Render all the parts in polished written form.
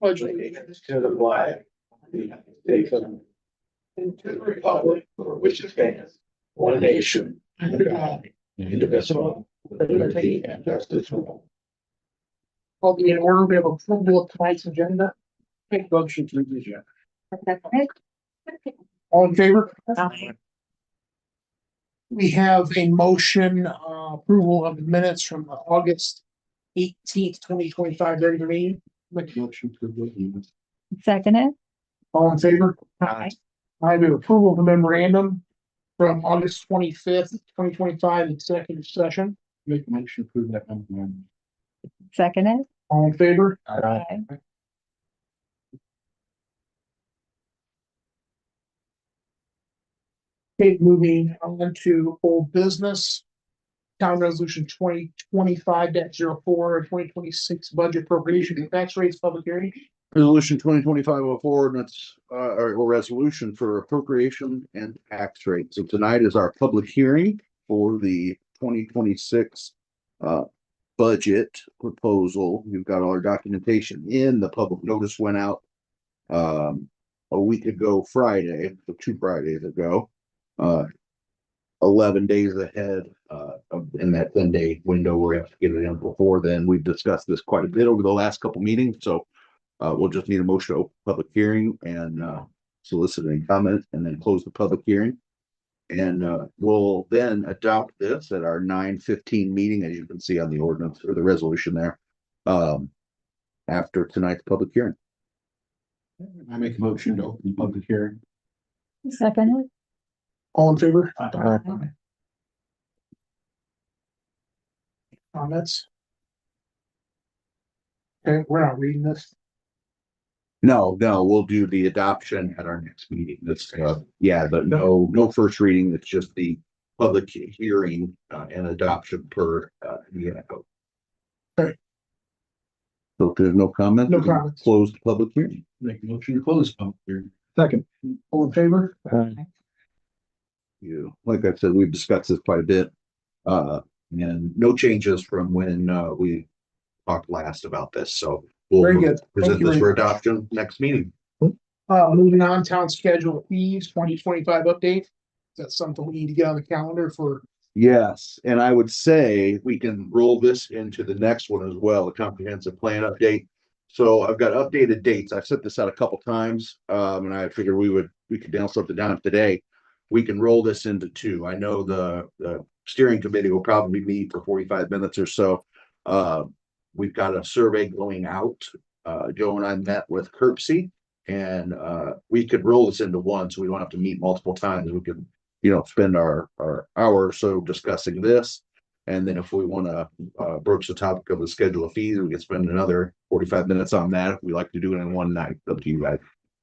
Pledge allegiance to the flag of the United States of America, and to the republic for which it stands, one nation, under God, indivisible, with liberty and justice for all. Call the in order. We have approval of tonight's agenda. Make motion to the agenda. All in favor? We have a motion, approval of the minutes from the August 18th, 2025 regular meeting. Make a motion to approve. Second it. All in favor? Aye. I have approval of the memorandum from August 25th, 2025 executive session. Make a motion to approve that memorandum. Second it. All in favor? Aye. Okay, moving on to old business. Town resolution 2025-04, 2026 budget appropriation and tax rates public hearing. Resolution 2025-04, ordinance, or resolution for appropriation and tax rate. So tonight is our public hearing for the 2026 budget proposal. You've got all our documentation in. The public notice went out a week ago Friday, so 2 Fridays ago. 11 days ahead in that 10-day window where we have to get it in before then. We've discussed this quite a bit over the last couple meetings, so we'll just need a motion to open public hearing and solicit any comments and then close the public hearing. And we'll then adopt this at our 9:15 meeting, as you can see on the ordinance or the resolution there, after tonight's public hearing. I make a motion to open public hearing. Second it. All in favor? Aye. Comments? Okay, we're not reading this. No, we'll do the adoption at our next meeting. That's yeah, but no first reading. It's just the public hearing and adoption per code. Okay. So if there's no comment, No we can comments. close the public hearing. Make a motion to close public hearing. Second. All in favor? Like I said, we've discussed this quite a bit. And no changes from when we talked last about this. So we'll Very good. Thank present you this very for much. adoption next meeting. Moving on, town schedule fees, 2025 update. That's something we need to get on the calendar for. Yes, and I would say we can roll this into the next one as well, the comprehensive plan update. So I've got updated dates. I've set this out a couple times, and I figured we could nail something down today. We can roll this into 2. I know the steering committee will probably meet for 45 minutes or so. We've got a survey going out. Joe and I met with Kirksey, and we could roll this into 1, so we don't have to meet multiple times. We could, spend our hour or so discussing this. And then if we want to broach the topic of the schedule of fees, we could spend another 45 minutes on that. If we like to do it in one night, up to you guys.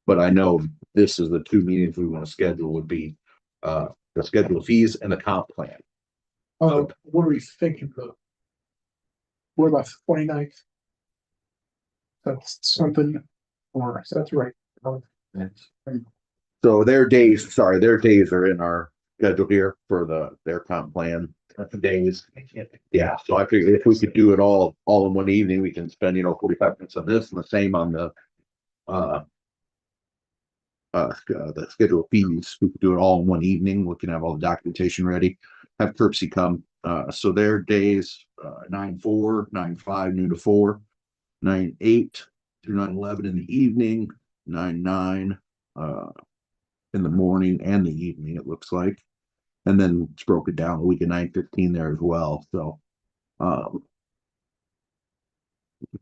But I know this is the 2 meetings we want to schedule would be the schedule of fees and the comp plan. What are we thinking of? What about the 29th? That's something, or that's right. So their days are in our schedule here for their comp plan days. Yeah, so I figured if we could do it all in one evening, we can spend 45 minutes on this and the same on the schedule of fees. We could do it all in one evening. We can have all the documentation ready. Have Kirksey come. So their days 9-4, 9-5, noon to 4, 9-8 through 9-11 in the evening, 9-9 in the morning and the evening, it looks like. And then it's broken down a week of 9-15 there as well. So we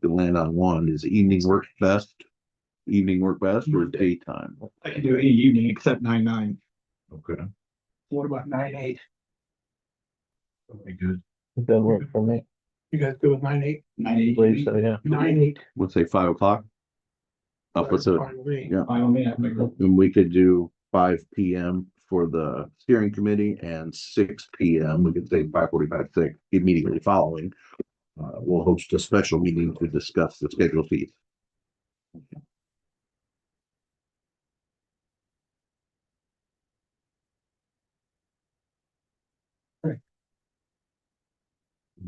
can land on one. Is evening work best? Evening work best or daytime? I can do any evening except 9-9. Okay. What about 9-8? Okay, good. It doesn't work for me. You guys go with 9-8? 9-8. Believe so, yeah. 9-8. Let's say 5 o'clock. Up with it. Fine with me. Yeah. I only have to go. And we could do 5 p.m. for the steering committee and 6 p.m. We could say 5:45, 6 immediately following. We'll host a special meeting to discuss the schedule fees.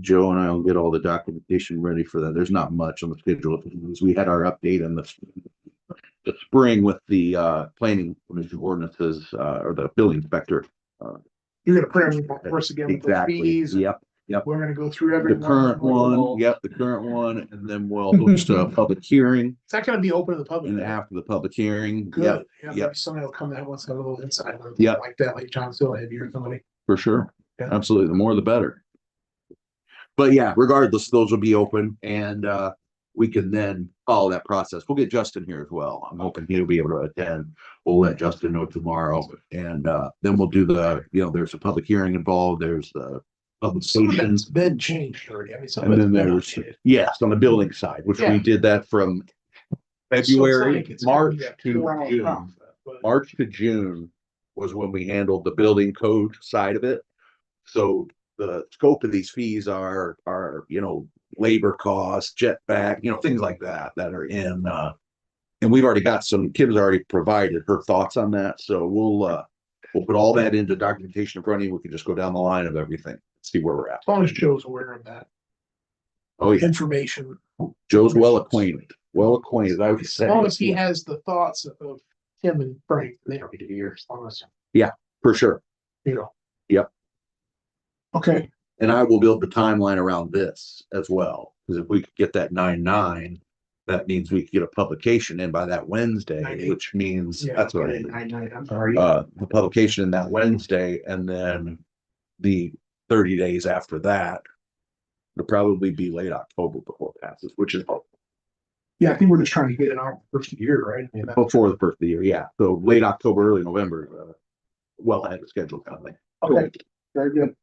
Joe and I will get all the documentation ready for that. There's not much on the schedule. We had our update in the spring with the planning commission ordinances, or the building inspector. You're gonna print everything for us again with the Exactly. fees. Yep. Yep. We're gonna go through every The current one, yep, the current one, and then we'll host a public hearing, Is that gonna be open to the public? and after the public hearing, Good. yep, Yeah, yep. maybe somebody will come that wants to have a little insight. on it, Yep. Like that, like John Stillhead or somebody. For sure. Yeah. Absolutely. The more the better. But yeah, regardless, those will be open, and we can then follow that process. We'll get Justin here as well. I'm hoping he'll be able to attend. We'll let Justin know tomorrow, and then we'll do there's a public hearing involved. There's the Some of publication. that's been changed already. I mean, some And of then it's been there's, updated. yes, on the building side, which Yeah. we did that from So it's February, like it's gonna March be a to 4-hour June. process, but- March to June was when we handled the building code side of it. So the scope of these fees are, labor costs, jetback, things like that are in, and we've already got Kim's already provided her thoughts on that. So we'll put all that into documentation in front of you. We can just go down the line of everything, see where we're at. As long as Joe's aware of that Oh, yeah. information, Joe's well acquainted, I would as say. long as he has the thoughts of Tim and Frank, they don't need to hear, as long as, For sure. you know. Yep. Okay, And I will build the timeline around this as well, because if we could get that 9/9, that means we could get a publication in by that Wednesday, 9/8. which means yeah. that's what I I'm sorry. the publication in that Wednesday, and then the 30 days after that, it'll probably be late October before it passes, which is Yeah, I think we're just trying to get it out first year, right? I mean, that- before the first of the year. Yeah. So late October, early November, well ahead of schedule kind of thing. Okay, very good.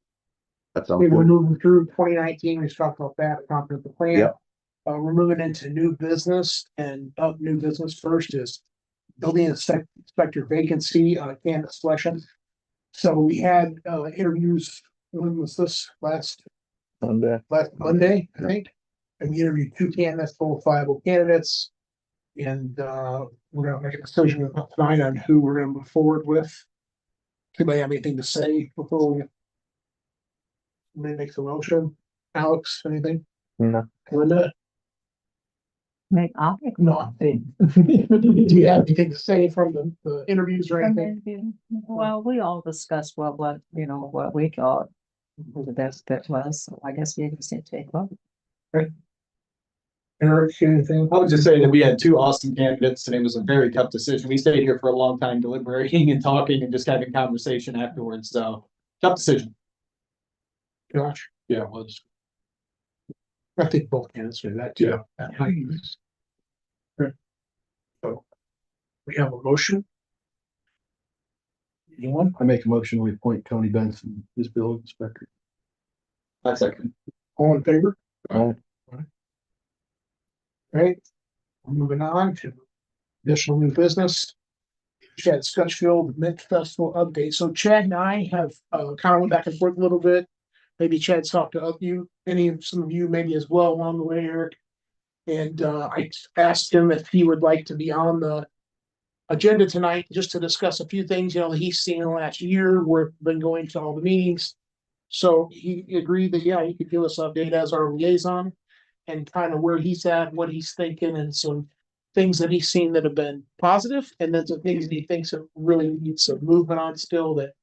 That sounds Okay, we're good. moving through 2019, we talked about that, comprehensive plan. Yep. We're moving into new business, and new business first is building inspector vacancy, candidate selection. So we had, interviews, when was this, last Monday, I think. And we interviewed 2 candidates, both viable candidates. And, we're gonna make a decision tonight on who we're gonna move forward with. Anybody have anything to say before we? Somebody makes a motion. Alex, anything? No. Linda? I'll make No, I think. Do you have anything to say from the interviews or anything? Well, we all discussed what we thought who the best fit was, so I guess we can say take a vote. Eric, anything? I would just say that we had 2 awesome candidates and it was a very tough decision. We stayed here for a long time deliberating and talking and just having conversation afterwards. So tough decision. Josh? Yeah, it was. I think both can answer that too. Okay. So we have a motion. Anyone? I make a motion, we appoint Tony Benson as building inspector. I second. All in favor? Aye. Right, we're moving on to additional new business. Chad Scotchfield Mint Festival update. So Chad and I have kind of went back and forth a little bit. Maybe Chad's talked to you, some of you maybe as well along the way, Eric. And I asked him if he would like to be on the agenda tonight just to discuss a few things, that he's seen in the last year. We've been going to all the meetings. So he agreed that, yeah, he could give us an update as our liaison and kind of where he's at, what he's thinking, and some things that he's seen that have been positive, and then some things that he thinks that really need some movement on still that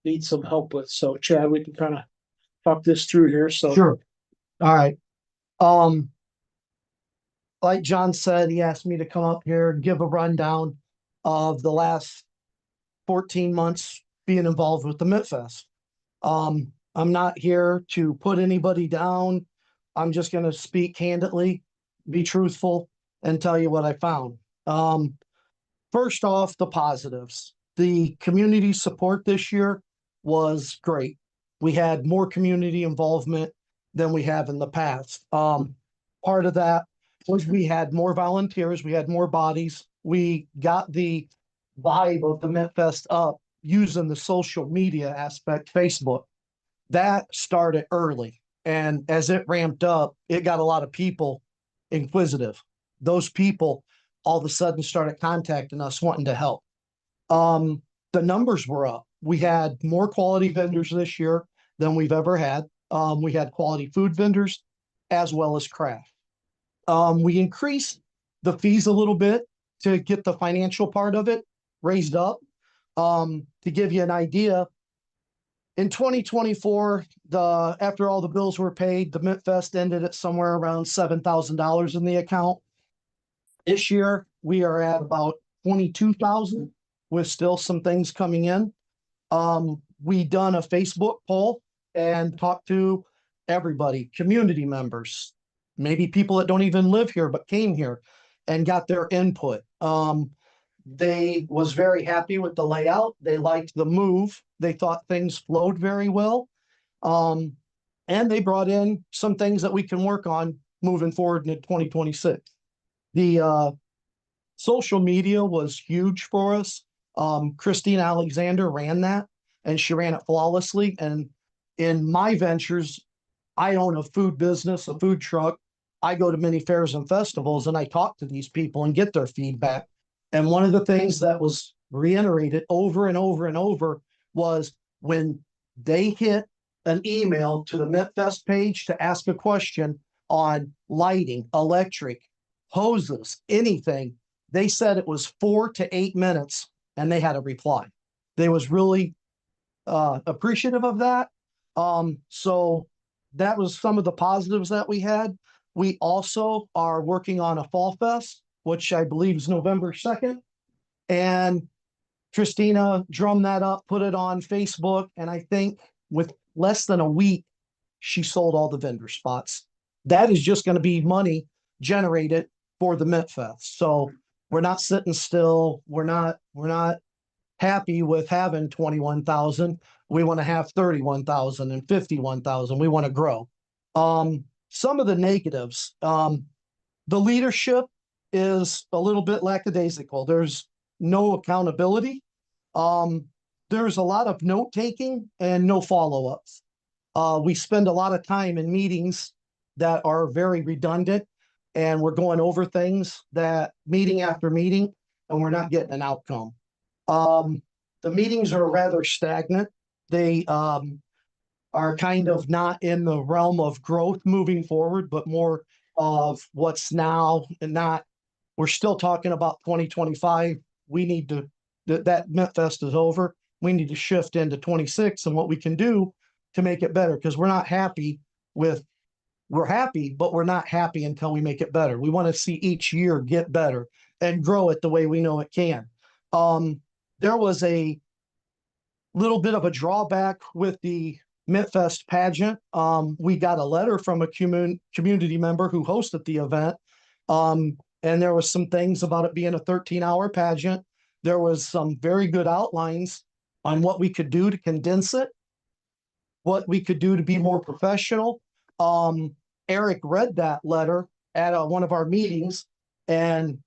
need some help with. So Chad, we can kind of talk this through here. So Sure. All right. Like John said, he asked me to come up here and give a rundown of the last 14 months being involved with the MitFest. I'm not here to put anybody down. I'm just going to speak candidly, be truthful, and tell you what I found. First off, the positives. The community support this year was great. We had more community involvement than we have in the past. Part of that was we had more volunteers, we had more bodies. We got the vibe of the MitFest up using the social media aspect, Facebook. That started early. And as it ramped up, it got a lot of people inquisitive. Those people all of a sudden started contacting us wanting to help. The numbers were up. We had more quality vendors this year than we've ever had. We had quality food vendors as well as craft. We increased the fees a little bit to get the financial part of it raised up. To give you an idea, in 2024, after all the bills were paid, the Mint Fest ended at somewhere around $7,000 in the account. This year, we are at about 22,000 with still some things coming in. We done a Facebook poll and talked to everybody, community members, maybe people that don't even live here but came here and got their input. They was very happy with the layout. They liked the move. They thought things flowed very well. And they brought in some things that we can work on moving forward in 2026. The social media was huge for us. Christine Alexander ran that, and she ran it flawlessly. And in my ventures, I own a food business, a food truck. I go to many fairs and festivals, and I talk to these people and get their feedback. And one of the things that was reiterated over and over and over was when they hit an email to the MintFest page to ask a question on lighting, electric, hoses, anything, they said it was 4 to 8 minutes and they had a reply. They was really appreciative of that. So that was some of the positives that we had. We also are working on a Fall Fest, which I believe is November 2nd. And Christina drummed that up, put it on Facebook, and I think with less than a week, she sold all the vendor spots. That is just going to be money generated for the Mint Fest. So we're not sitting still. We're not happy with having 21,000. We want to have 31,000 and 51,000. We want to grow. Some of the negatives, the leadership is a little bit lackadaisical. There's no accountability. There's a lot of note taking and no follow-ups. We spend a lot of time in meetings that are very redundant, and we're going over things that meeting after meeting, and we're not getting an outcome. The meetings are rather stagnant. They are kind of not in the realm of growth moving forward, but more of what's now and not. We're still talking about 2025. We need to, that MintFest is over. We need to shift into 26 and what we can do to make it better, because we're not happy with, we're happy, but we're not happy until we make it better. We want to see each year get better and grow it the way we know it can. There was a little bit of a drawback with the MintFest pageant. We got a letter from a community member who hosted the event. And there was some things about it being a 13-hour pageant. There was some very good outlines on what we could do to condense it, what we could do to be more professional. Eric read that letter at one of our meetings, and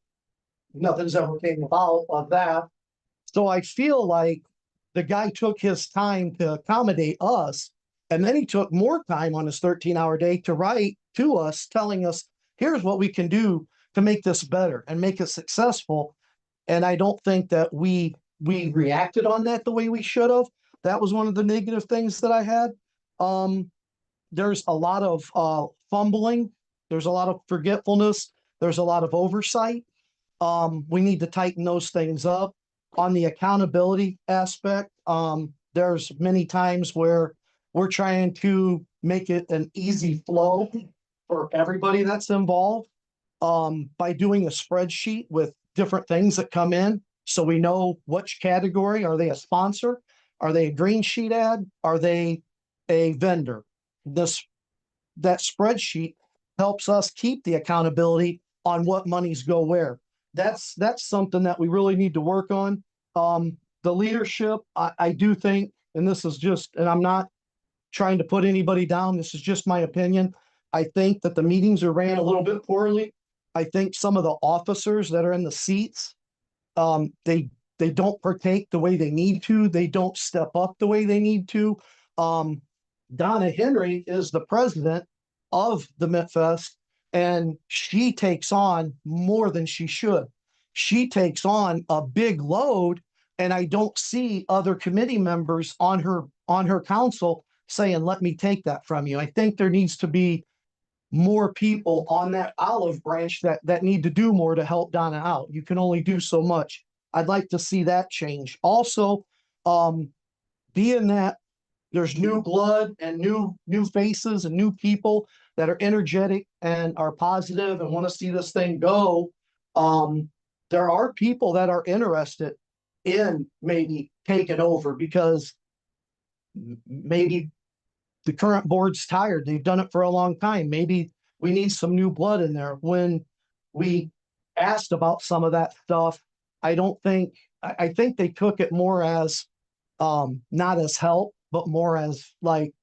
nothing's ever came about of that. So I feel like the guy took his time to accommodate us, and then he took more time on his 13-hour day to write to us, telling us, here's what we can do to make this better and make it successful. And I don't think that we reacted on that the way we should have. That was one of the negative things that I had. There's a lot of fumbling. There's a lot of forgetfulness. There's a lot of oversight. We need to tighten those things up. On the accountability aspect, there's many times where we're trying to make it an easy flow for everybody that's involved, by doing a spreadsheet with different things that come in. So we know which category. Are they a sponsor? Are they a green sheet ad? Are they a vendor? That spreadsheet helps us keep the accountability on what monies go where. That's something that we really need to work on. The leadership, I do think, and this is just, and I'm not trying to put anybody down, this is just my opinion. I think that the meetings are ran a little bit poorly. I think some of the officers that are in the seats, they don't partake the way they need to. They don't step up the way they need to. Donna Henry is the president of the MintFest, and she takes on more than she should. She takes on a big load, and I don't see other committee members on her council saying, let me take that from you. I think there needs to be more people on that olive branch that need to do more to help Donna out. You can only do so much. I'd like to see that change. Also, being that there's new blood and new faces and new people that are energetic and are positive and want to see this thing go. There are people that are interested in maybe taking over because maybe the current board's tired. They've done it for a long time. Maybe we need some new blood in there. When we asked about some of that stuff, I think they took it more as not as help, but more as like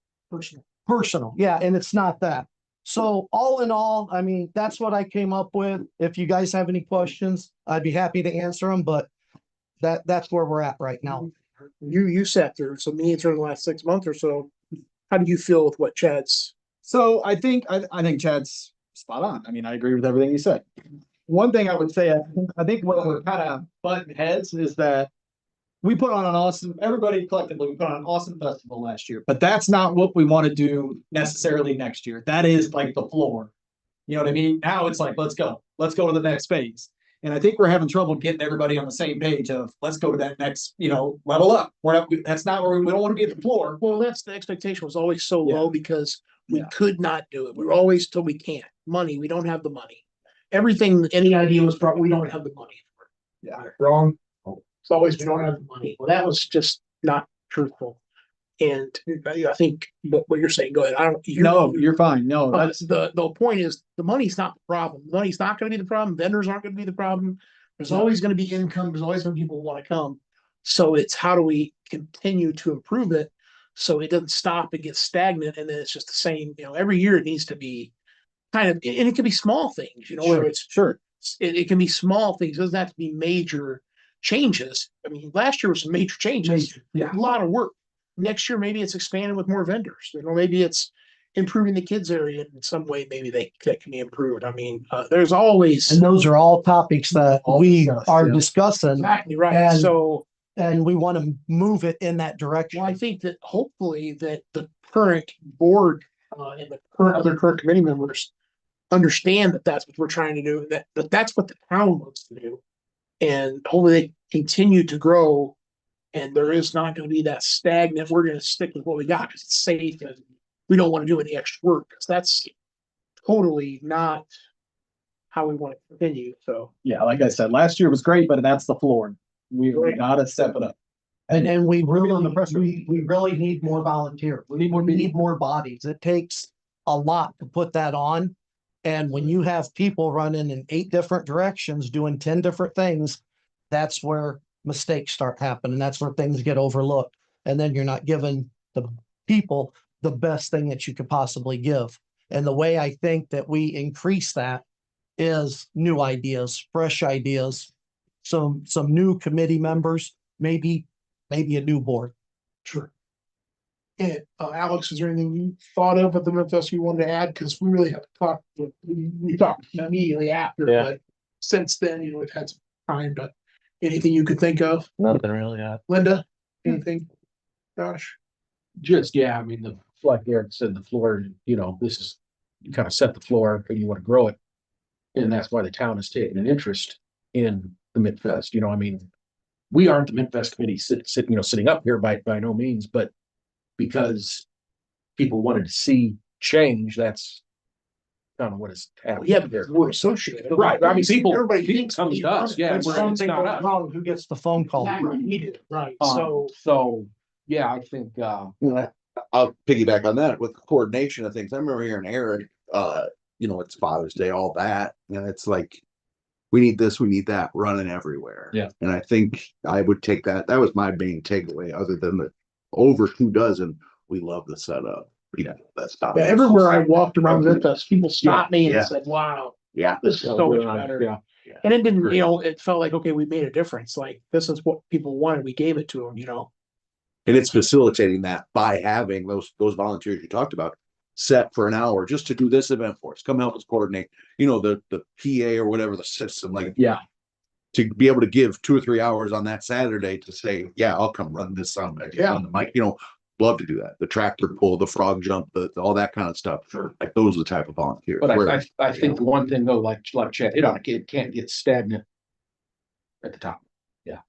personal. Yeah, and it's not that. So all in all, I mean, that's what I came up with. If you guys have any questions, I'd be happy to answer them, but that's where we're at right now. You sat through some meetings during the last 6 months or so. How do you feel with what Chad's? So I think Chad's spot on. I mean, I agree with everything he said. One thing I would say, I think where we're kind of butting heads is that everybody collectively, we put on an awesome festival last year, but that's not what we want to do necessarily next year. That is like the floor. You know what I mean? Now it's like, let's go to the next phase. And I think we're having trouble getting everybody on the same page of let's go to that next, level up. That's not where we don't want to be at the floor. Well, that's the expectation was always so Yeah. low because we Yeah. could not do it. We were always told we can't. Money, we don't have the money. Everything, any idea was brought, we don't have the money. Yeah. Wrong. It's always we don't have the money. Well, that was just not truthful. And I think what you're saying, go ahead. No, you're fine. No, But that's the point is the money's not the problem. The money's not going to be the problem. Vendors aren't going to be the problem. There's always going to be income. There's always going to be people who want to come. So it's how do we continue to improve it so it doesn't stop and get stagnant and then it's just the same. Every year it needs to be kind of, and it can be small things. Whether it's sure. it can be small things. It doesn't have to be major changes. I mean, last year was some major changes. Yeah. A lot of work. Next year, maybe it's expanded with more vendors. Maybe it's improving the kids area in some way. Maybe that can be improved. I mean, there's always And those are all topics that we discussed, are yeah. discussing, exactly right. And- and we want to move it in that direction. Well, I think that hopefully that the current board and the other current committee members understand that that's what we're trying to do. That that's what the town wants to do, and hopefully they continue to grow. And there is not going to be that stagnant. We're going to stick with what we got because it's safe and we don't want to do any extra work because that's totally not how we want to continue. So Yeah, like I said, last year was great, but that's the floor. We gotta step it up. And we We're really, feeling the pressure. we really need more volunteers. We need more bodies. It takes a lot to put that on. And when you have people running in 8 different directions, doing 10 different things, that's where mistakes start happening. That's where things get overlooked. And then you're not giving the people the best thing that you could possibly give. And the way I think that we increase that is new ideas, fresh ideas, some new committee members, maybe a new board. sure. And Alex, is there anything you thought of at the Memphis you wanted to add? Because we really have to talk. We talked immediately after, Yeah. but since then, we've had some time. But anything you could think of, Nothing really. Linda? Anything? Josh? I mean, like Eric said, the floor, this is, you kind of set the floor and you want to grow it. And that's why the town has taken an interest in the Midfest, I mean, we aren't the Midfest committee sitting up here by no means, but because people wanted to see change, that's kind of what is happening. Yeah, here. because we're associated. Right, I mean, people Everybody comes to us, yeah, There's it's something not going us. wrong, who gets the phone call? Exactly, we do, right? So, yeah, I think, I'll piggyback on that with coordination of things. I remember hearing Eric, it's Father's Day, all that, and it's like, we need this, we need that running everywhere. Yeah. And I think I would take that. That was my main takeaway, other than the over 2 dozen. We love the setup. That's not. Yeah, everywhere I walked around Memphis, people stopped me Yeah. and said, "Wow, Yeah. this is so much better." Yeah. And it didn't, it felt like, okay, we made a difference. Like, this is what people wanted. We gave it to them, And it's facilitating that by having those volunteers you talked about set for an hour just to do this event for us. Come help us coordinate, the PA or whatever the system, like yeah, to be able to give 2 or 3 hours on that Saturday to say, yeah, I'll come run this on the mic, love to do that. The tractor pull, the frog jump, all that kind of stuff. Sure. Like those are the type of volunteers. But Where- I think the one thing though, like Chad hit on, it can't get stagnant at the top.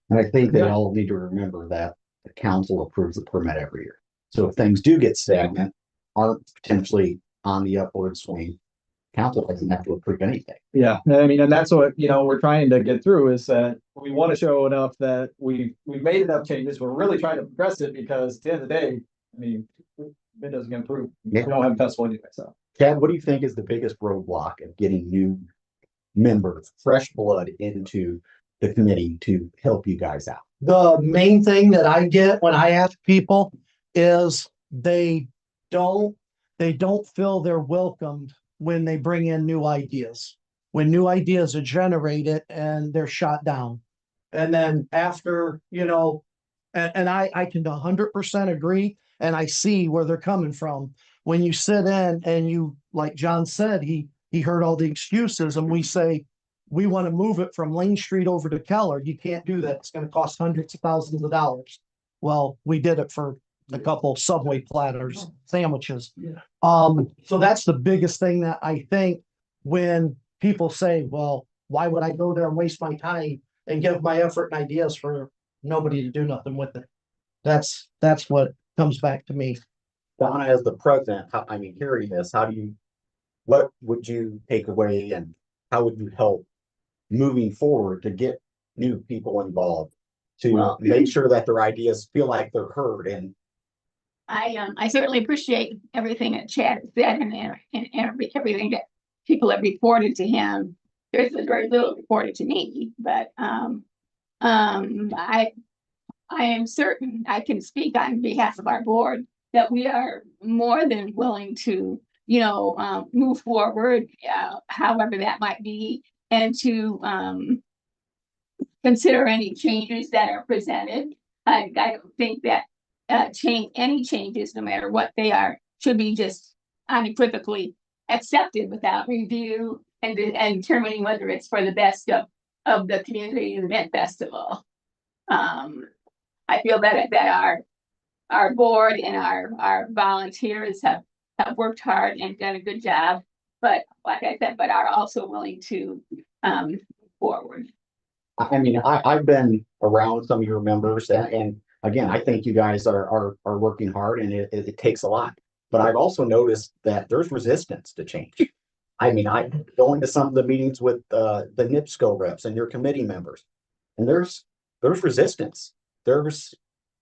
And I think they all need to remember that the council approves the permit every year. So if things do get stagnant, aren't potentially on the upward swing, council doesn't have to approve anything. Yeah, I mean, and that's what, we're trying to get through is that we want to show enough that we've made enough changes. We're really trying to progress it because at the end of the day, I mean, it doesn't get improved. We don't have a festival anyway, so. Chad, what do you think is the biggest roadblock of getting new members, fresh blood into the committee to help you guys out? The main thing that I get when I ask people is they don't feel they're welcomed when they bring in new ideas. When new ideas are generated and they're shot down. And then after, and I can 100% agree, and I see where they're coming from. When you sit in and you, like John said, he heard all the excuses and we say, we want to move it from Lane Street over to Keller. You can't do that. It's going to cost hundreds of thousands of dollars. Well, we did it for a couple Subway platters, sandwiches. Yeah. So that's the biggest thing that I think when people say, well, why would I go there and waste my time and give my effort and ideas for nobody to do nothing with it? That's what comes back to me. Donna, as the president, hearing this, what would you take away and how would you help moving forward to get new people involved to make sure that their ideas feel like they're heard? And I certainly appreciate everything that Chad said and everything that people have reported to him. There's very little reported to me, but I am certain I can speak on behalf of our board that we are more than willing to, move forward, however that might be, and to consider any changes that are presented. I don't think that any changes, no matter what they are, should be just unequivocally accepted without review and determining whether it's for the best of the community event festival. I feel that our board and our volunteers have worked hard and done a good job, but like I said, but are also willing to move forward. I've been around some of your members and again, I think you guys are working hard and it takes a lot, but I've also noticed that there's resistance to change. I go into some of the meetings with the NIPSCO reps and your committee members, and there's resistance. There's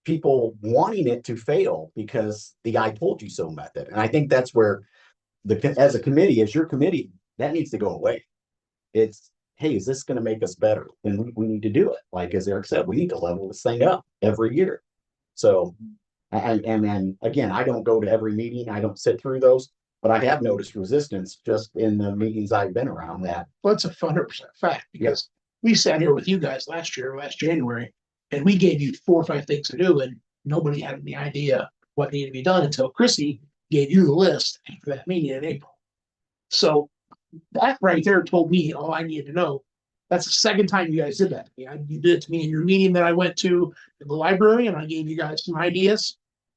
people wanting it to fail because the I told you so method. And I think that's where as a committee, as your committee, that needs to go away. It's, hey, is this going to make us better? Then we need to do it. Like, as Eric said, we need to level this thing up every year. So, and again, I don't go to every meeting. I don't sit through those, but I have noticed resistance just in the meetings I've been around that. Well, it's 100% fact because we sat here with you guys last January, and we gave you 4 or 5 things to do, and nobody had any idea what needed to be done until Chrissy gave you the list after that meeting in April. So that right there told me all I needed to know. That's the second time you guys did that. You did it to me in your meeting that I went to in the library, and I gave you guys some ideas,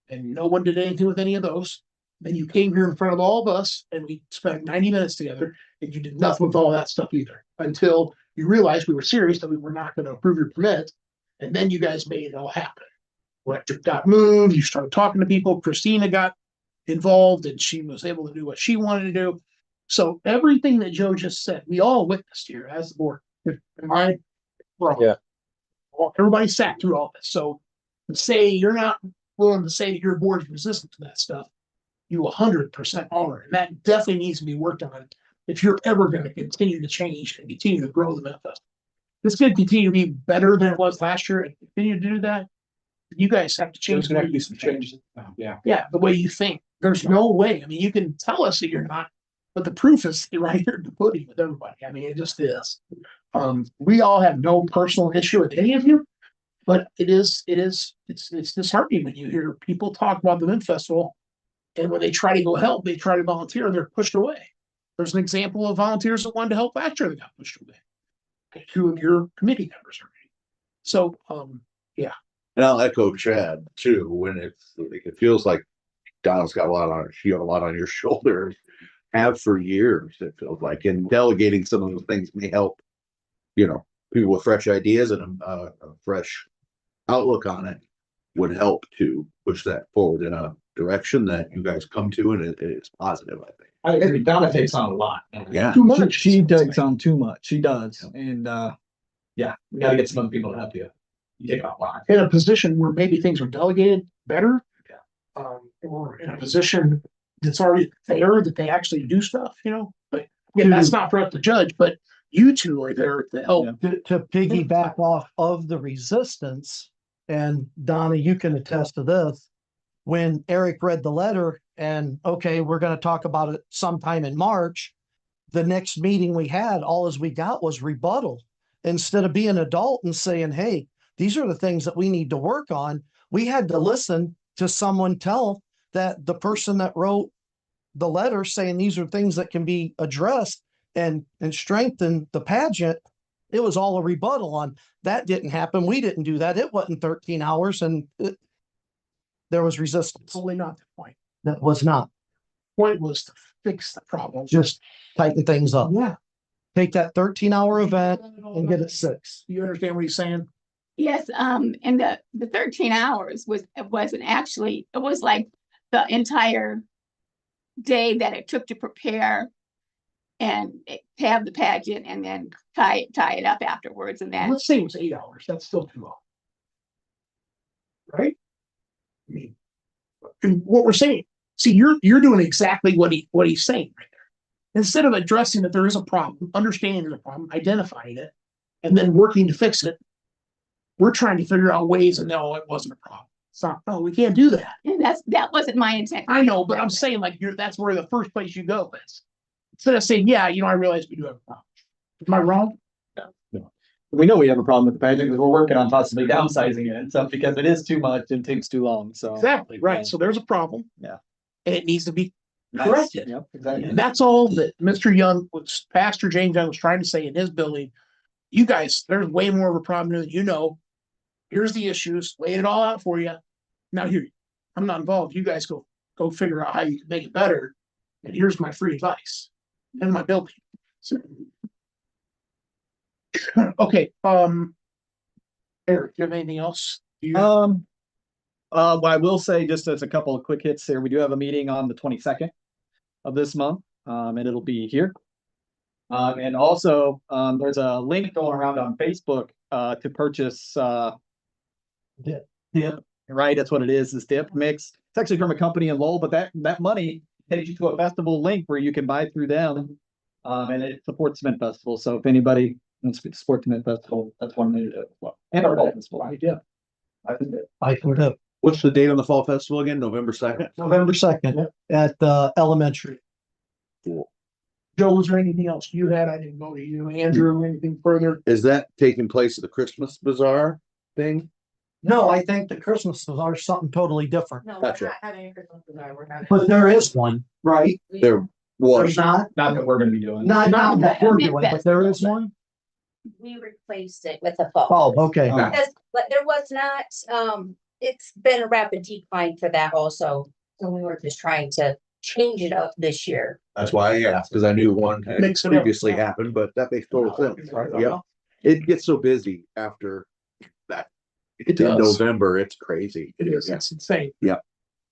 and no one did anything with any of those. Then you came here in front of all of us, and we spent 90 minutes together, and you did nothing with all that stuff either until you realized we were serious, that we were not going to approve your permit. And then you guys made it all happen. Electric got moved. You started talking to people. Christina got involved and she was able to do what she wanted to do. So everything that Joe just said, we all witnessed here as the board. Am I wrong? Yeah. Everybody sat through all this. So to say you're not willing to say that your board is resistant to that stuff, you 100% are. And that definitely needs to be worked on if you're ever going to continue to change and continue to grow the Memphis. This could continue to be better than it was last year and continue to do that. You guys have to change. There's gonna have to be some changes. Yeah. Yeah, the way you think. There's no way. You can tell us that you're not, but the proof is right here in the pudding with everybody. It just is. We all have no personal issue with any of you, but it's disheartening when you hear people talk about the Mint Festival, and when they try to go help, they try to volunteer and they're pushed away. There's an example of volunteers that wanted to help last year that got pushed away. 2 of your committee members are. So, yeah, And I'll echo Chad too, when it's, like, it feels like Donna's got a lot on, you have a lot on your shoulders. Have for years, it feels like, and delegating some of those things may help, people with fresh ideas and a fresh outlook on it would help to push that forward in a direction that you guys come to, and it's positive, I think. I agree. Donna takes on a lot. Yeah. Too much. She takes on too much. She does. And, yeah, we gotta get some other people to help you. You take on a lot. In a position where maybe things are delegated better. Or in a position that's already there, that they actually do stuff, but yeah, that's not for us to judge, but you two are there to help. To piggyback off of the resistance, and Donna, you can attest to this. When Eric read the letter and, okay, we're gonna talk about it sometime in March. The next meeting we had, all as we got was rebuttal. Instead of being an adult and saying, hey, these are the things that we need to work on, we had to listen to someone tell that the person that wrote the letter saying these are things that can be addressed and strengthen the pageant. It was all a rebuttal on that. Didn't happen. We didn't do that. It wasn't 13 hours and there was resistance. Totally not the point. That was not. Point was to fix the problem. Just tighten things up. Yeah. Take that 13-hour event and get it 6. You understand what he's saying? Yes, and the 13 hours wasn't actually, it was like the entire day that it took to prepare and have the pageant and then tie it up afterwards, and then Let's say it was 8 hours. That's still too long. Right? I mean, and what we're saying, see, you're doing exactly what he's saying right there. Instead of addressing that there is a problem, understanding there's a problem, identifying it, and then working to fix it, we're trying to figure out ways and no, it wasn't a problem. It's not, no, we can't do that. and that wasn't my intent. I know, but I'm saying like that's where the first place you go is. Instead of saying, yeah, I realize we do have a problem. Am I wrong? We know we have a problem with the pageant because we're working on possibly downsizing it and stuff because it is too much and takes too long. So Exactly, right. So there's a problem. Yeah. And it needs to be corrected. Yep, exactly. And that's all that Mr. Young, Pastor James Young was trying to say in his building. You guys, there's way more of a problem than you know. Here's the issues, lay it all out for you. Now here, I'm not involved. You guys go figure out how you can make it better. And here's my free advice and my building. So, okay, Eric, do you have anything else? Well, I will say just as a couple of quick hits here, we do have a meeting on the 22nd of this month, and it'll be here. And also, there's a link going around on Facebook to purchase dip. Right, that's what it is. This dip mix. It's actually from a company in Lowell, but that money takes you to a festival link where you can buy through them, and it supports Mint Festival. So if anybody wants to support the Mint Festival, that's one way to do it as well. And our fall festival. I put up What's the date on the fall festival again? November 2nd? November 2nd at the elementary. Joe, was there anything else you had? I didn't go to you. Andrew, anything further? Is that taking place at the Christmas Bazaar thing? No, I think the Christmas bazaar is something totally different. No, Gotcha. we're not having a Christmas bazaar, we're having. But there is one, right? There was. There's not, Not that we're gonna be doing. not that we're doing, but there is one. We replaced it with a fall. Oh, okay. Because, but there was not, it's been a rapid decline for that also. So we were just trying to change it up this year. That's why I asked, because I knew one had Makes it up. previously happened, but that makes total sense. Yeah. It gets so busy after that. It In does. November, it's crazy. It is. It's insane. So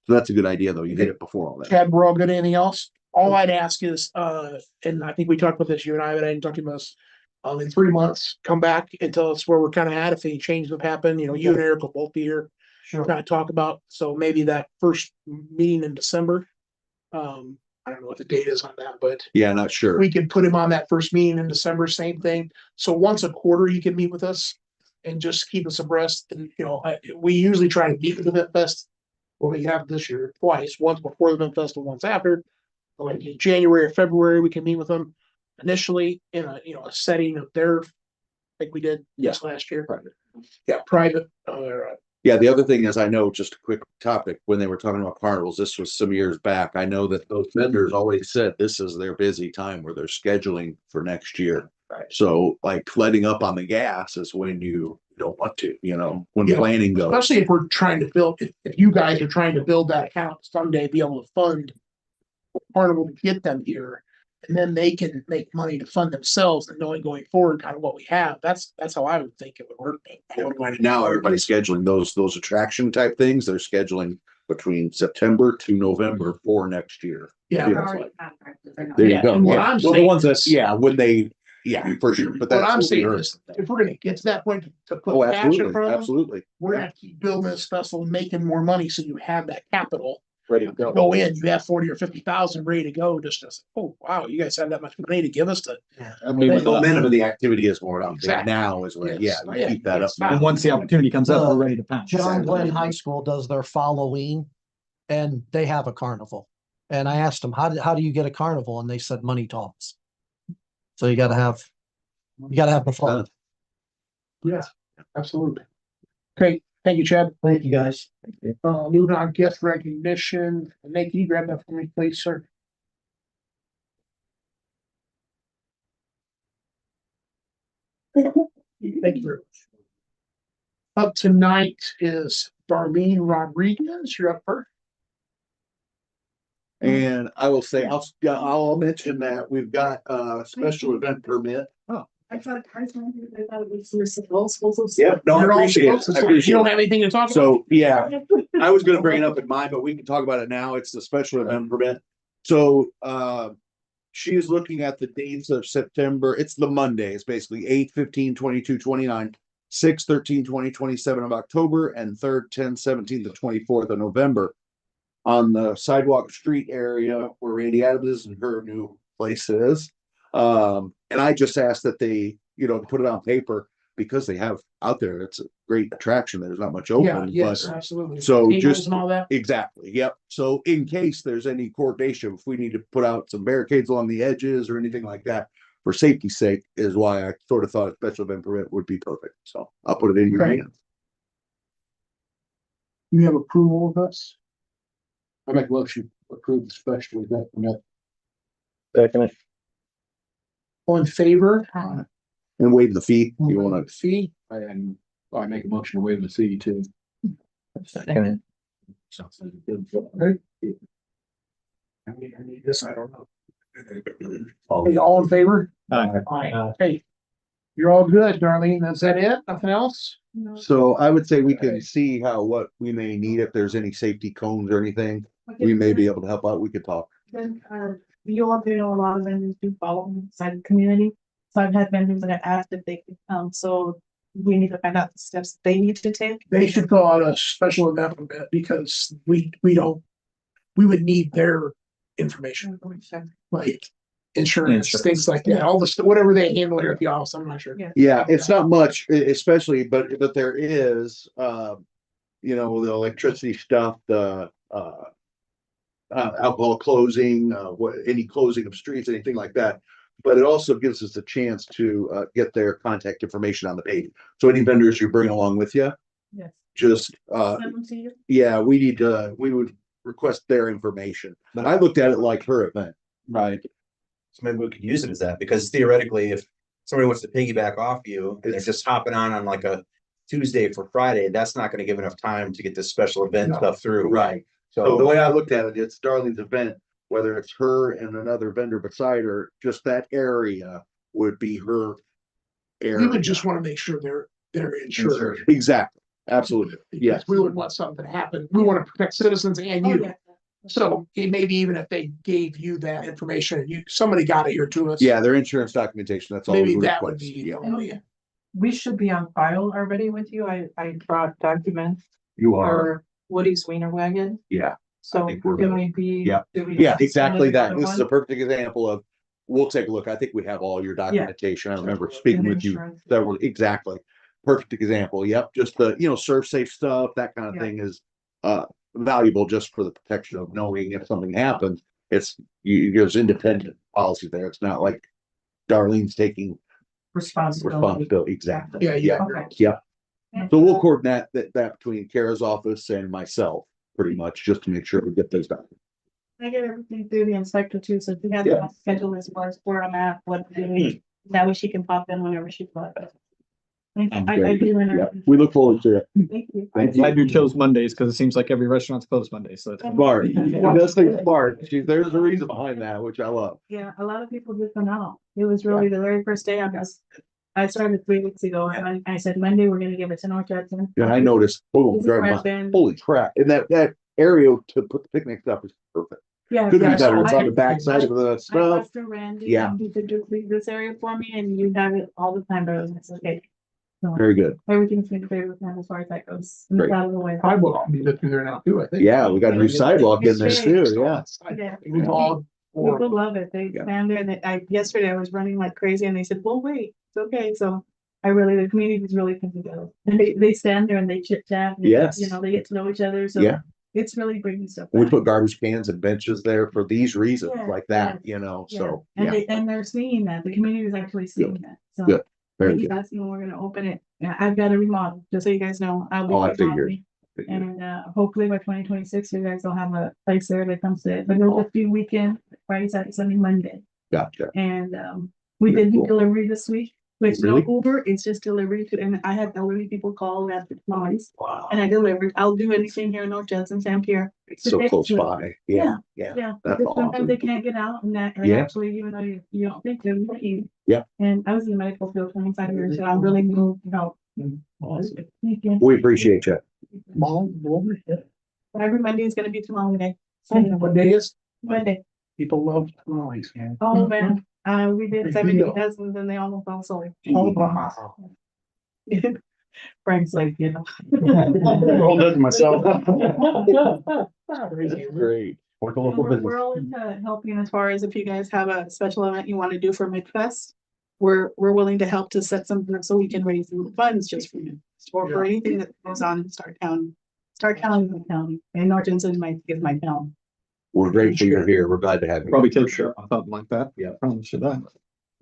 that's a good idea, though. You did it before all that. Chad, we're all good. Anything else? All I'd ask is, and I think we talked about this, you and I, but I didn't talk to you about this. In 3 months, come back and tell us where we're kind of at. If any changes have happened, you and Eric will both be here. Sure. Kind of talk about, so maybe that first meeting in December. I don't know what the date is on that, but Yeah, not sure. we could put him on that first meeting in December, same thing. So once a quarter, he can meet with us and just keep us abreast. And, we usually try to meet with the Mint Fest. Well, we have this year twice, once before the Mint Festival, once after. Like in January or February, we can meet with them initially in a setting of their, like we did last year. Private. Yeah, private, Yeah, the other thing is, I know, just a quick topic, when they were talking about carnivals, this was some years back. I know that those vendors always said this is their busy time where they're scheduling for next year. Right. So like letting up on the gas is when you don't want to, when Yeah, planning goes. Especially if we're trying to build, if you guys are trying to build that account someday, be able to fund Carnival to get them here. And then they can make money to fund themselves and knowing going forward kind of what we have. That's how I would think it would work. I wouldn't mind- Now everybody's scheduling those attraction type things. They're scheduling between September to November for next year. Yeah. There you Yeah, go. and what Yeah. I'm Well, the saying ones that, is- yeah, when they, yeah, for sure. But What that's I'm what we saying heard. is, if we're gonna get to that point to Oh, put cash in absolutely, front of them, absolutely. we're gonna have to keep building this festival, and making more money, so you have that capital. Ready to go. Go in, you have 40 or 50,000 ready to go, just as, oh, wow, you guys have that much money to give us to. I mean, the momentum of the activity is more out there Exactly. now is when, yeah, Yes. you keep that up. Yes. And once the opportunity comes up, we're ready to pounce. John Glenn High School does their Halloween and they have a carnival. And I asked them, how do you get a carnival? And they said money talks. So you gotta have the fun. Yes, absolutely. Okay, thank you, Chad. Thank you, guys. Moving on, gift recognition. Nate, can you grab that for me, please, sir? Thank you very much. Up tonight is Darlene Rodriguez. You're up first. And I will say, I'll mention that we've got a special event permit. I thought it was reciprocal. Yep, no, I You're all appreciate it. supposed to I say- appreciate You don't it. have anything to talk about? So, yeah, I was gonna bring it up in mine, but we can talk about it now. It's the special event permit. So, she is looking at the dates of September. It's the Monday. It's basically 8, 15, 22, 29, 6, 13, 20, 27 of October, and 3rd, 10, 17 to 24th of November. On the sidewalk street area where Randy Adams is and her new place is. And I just asked that they, put it on paper because they have out there. It's a great attraction. There's not much Yeah, open, yes, but absolutely. so Tables just- and all that. exactly. Yep. So in case there's any coordination, if we need to put out some barricades along the edges or anything like that, for safety's sake, is why I sort of thought a special event permit would be perfect. So I'll put it in your Right. hands. You have approval of this? I make a motion to approve the special event permit. Second. All in favor? And waive the fee. You want to Fee? And I make a motion to waive the fee too. Second. I need this, I don't know. Hey, all in favor? Aye. Hey, you're all good, Darlene. Is that it? Nothing else? So I would say we can see what we may need, if there's any safety cones or anything, we may be able to help out. We could talk. Then, you all do know a lot of vendors do follow inside the community. So I've had vendors that have asked if they could come, so we need to find out the steps they need to take. They should fill out a special event permit because we would need their information, like insurance, things like that, all this, whatever they handle here at the office, I'm not sure. Yeah. Yeah, it's not much, especially, but there is, the electricity stuff, the, alcohol closing, any closing of streets, anything like that. But it also gives us a chance to, get their contact information on the page. So any vendors you bring along with you, Yes. just, Send them to you. yeah, we would request their information. But I looked at it like her event. Right. So maybe we could use it as that, because theoretically, if somebody wants to piggyback off you and they're just hopping on like a Tuesday for Friday, that's not gonna give enough time to get this special event No. stuff through. Right. So the So, way I looked at it, it's Darlene's event, whether it's her and another vendor beside her, just that area would be her area. We would just want to make sure they're insured. Exactly, absolutely. Because Yes. we wouldn't want something to happen. We want to protect citizens and Oh, you. yeah. So maybe even if they gave you that information, somebody got it here to us. Yeah, their insurance documentation, that's all. Maybe we that would request. be the Oh, only. yeah. We should be on file already with you. I brought documents You are, for Woody's Wiener Wagon. yeah, So think we're can good. we be? Yeah. do we yeah, send exactly that. another This is a one? perfect example of, we'll take a look. I think we have all your documentation. I remember speaking And with you insurance. several, exactly. Perfect example. Yep, just the, serve safe stuff, that kind of Yeah. thing is valuable just for the protection of knowing if something happens. There's independent policy there. It's not like Darlene's taking responsibility. Exactly. Yeah, yeah. Okay. Yeah. So we'll coordinate that between Kara's office and myself, pretty much, just to make sure we get those done. I get everything through the inspector too, so if you have Yeah. to schedule as far as where I'm at, what I'm doing, That way she can pop in whenever she's like. I Great. do. want Yeah, to- we look forward to it. Thank you. I'm glad you chose Mondays because it seems like every restaurant's closed Monday, so it's. Smart. That's smart. There's a reason behind that, which I love. Yeah, a lot of people just don't know. It was really the very first day I started 3 weeks ago and I said Monday, we're gonna give it to North Judson. And I noticed, boom, This is driving where I've by, been. holy crap, and that area to put the picnic stuff is perfect. Yeah. Couldn't be yeah, better. so It's on the backside of the I stuff. asked her, Randy, Yeah. you could do this area for me and you have it all the time, but I was like, okay. So Very good. everything's been great with them as far as that goes. And it's Great. out of the way. Sidewalk, we live through there now too, I think. Yeah, we got a new sidewalk in there too, yeah. Yeah. It was all People horrible. love it. They Yeah. stand there and yesterday I was running like crazy and they said, well, wait, it's okay. So the community is really coming together. And they stand there and they chit chat. Yes. You know, they get to know each other. So Yeah. it's really bringing stuff We back. put garbage cans and benches there for these reasons, Yeah, like that, yeah, Yeah. so, And yeah, they're seeing that. The community is actually seeing that. So Good. very he's good. asking when we're gonna open it. Yeah, I've got a remodel, just so you guys know. I'll be Oh, I figured. remodeling. And hopefully by 2026, you guys will have a place there that comes to it, but it'll just be weekend, Friday, Saturday, Sunday, Monday. Gotcha. And we did do Cool. delivery this week, which no Really? Uber, it's just delivery to, and I had elderly people call at the noise Wow. and I delivered. I'll do anything here in North Judson, Sam Pierre. It's so close by. Yeah, Yeah. That's Because sometimes awesome. they can't get out and that, and Yeah. actually, even though you don't think they're looking. Yeah. And I was in the medical field 25 years, so I'm really moved, you know. Awesome. Weekend. We appreciate you. Every Monday is gonna be tomorrow day. What day is? Monday. People love tamales, man. Oh, man. We did Good 70 deal. dozens and they almost all sold. Oh, wow. Frank's like, you know. All done myself. Great. Work a local We're business. all into helping as far as if you guys have a special event you want to do for Midfest. We're willing to help to set something up so we can raise funds just for Midfest or for anything that goes on in Stark County. Stark County is my county and North Judson is my town. We're grateful you're here. We're glad to have you. Probably take sure on something like that. Yeah. Probably should have.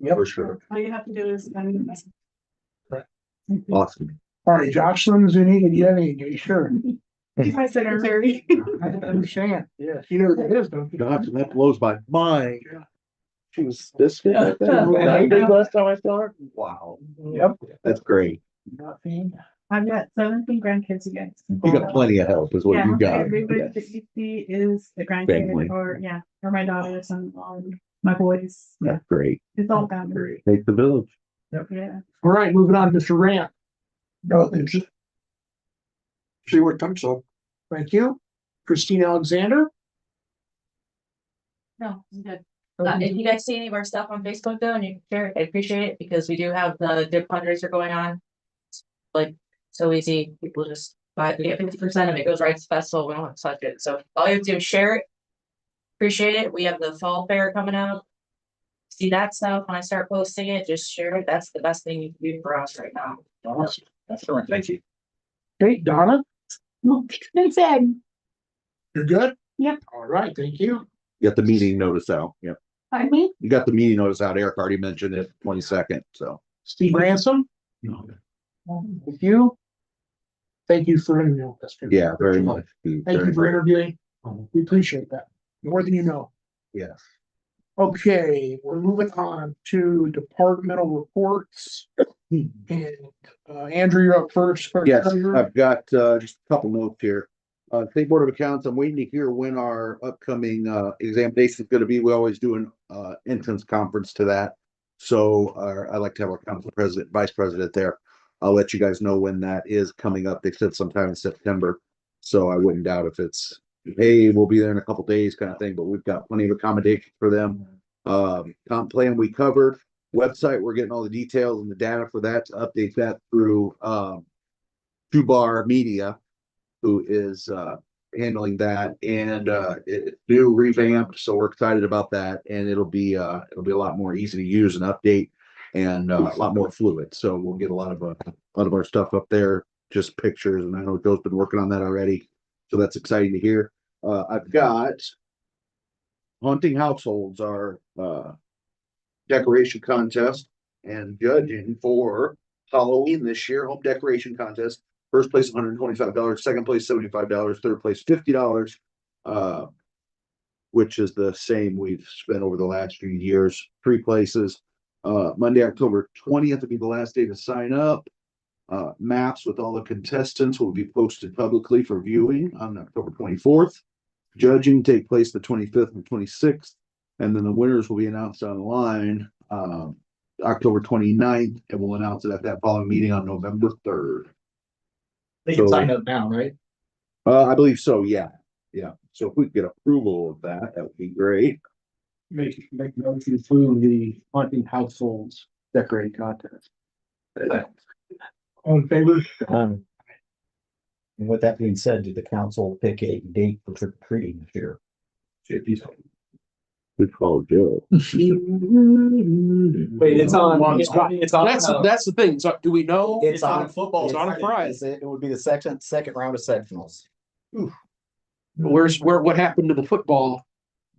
For sure. All you have to do is. Awesome. All right, Jocelyn, is there any, do you have any, are you sure? He's my secretary. I understand. Yeah. You know what that is, don't you? Gosh, that blows my mind. Yeah. She was this good. I think, last time I saw her. Wow. Yep. That's great. Nothing. I've got 17 grandkids, you guys. You got plenty of help is what Yeah, you got. everybody that you see is the Family. grandkid or my daughters and my boys. Yeah, That's great. it's all family. Take the village. Yeah. All right, moving on, Mr. Rand. No, just. See what comes up. Thank you. Christine Alexander. No, I'm good. If you guys see any of our stuff on Facebook though, and you can share it, I appreciate it because we do have the good fundraiser going on. Like, so easy, people just buy, we get 50% of it goes right to the festival, we don't have to touch it, so all you have to do is share it. Appreciate it, we have the fall fair coming out. See that stuff, when I start posting it, just share it, that's the best thing you can do for us right now. Awesome. That's correct. Thank you. Okay, Donna, It's said, you're good? Yep. All right, thank you. You got the meeting notice out. Yep. pardon me? You got the meeting notice out. Eric already mentioned it, 22nd, so. Steve Ransom. Thank you. Thank you for interviewing us. Yeah, very much. Thank you for interviewing. We appreciate that more than you know. Yes. Okay, we're moving on to departmental reports. And Andrew, you're up first. Yes, I've got just a couple notes here. State Board of Accounts, I'm waiting to hear when our upcoming examination is going to be. We always do an entrance conference to that. So I like to have our council president, vice president there. I'll let you guys know when that is coming up. They said sometime in September. So I wouldn't doubt if it's, hey, we'll be there in a couple days kind of thing, but we've got plenty of accommodations for them. Comp plan we covered. Website, we're getting all the details and the data for that to update that through Bar Media, who is handling that, and it's new revamped, so we're excited about that, and it'll be a lot more easy to use and update, and a lot more fluid. So we'll get a lot of our stuff up there, just pictures, and I know Joe's been working on that already, so that's exciting to hear. I've got Haunting Households, our decoration contest, and judging for Halloween this year, home decoration contest. First place, $125, second place, $75, third place, $50, which is the same we've spent over the last few years. 3 places. Monday, October 20th will be the last day to sign up. Maps with all the contestants will be posted publicly for viewing on October 24th. Judging take place the 25th and 26th, and then the winners will be announced online October 29th, and we'll announce it at that following meeting on November 3rd. They can So- sign up now, right? I believe so, yeah. Yeah. So if we could get approval of that, that would be great. Make note to approve the haunting households decorating contest. All in favor? And with that being said, did the council pick a date for trick or treating this year? Good call, Joe. Wait, it's on. It's on. That's the thing. So do we know? It's on football. It's on a Friday. It would be the second round of sectionals. What happened to the football?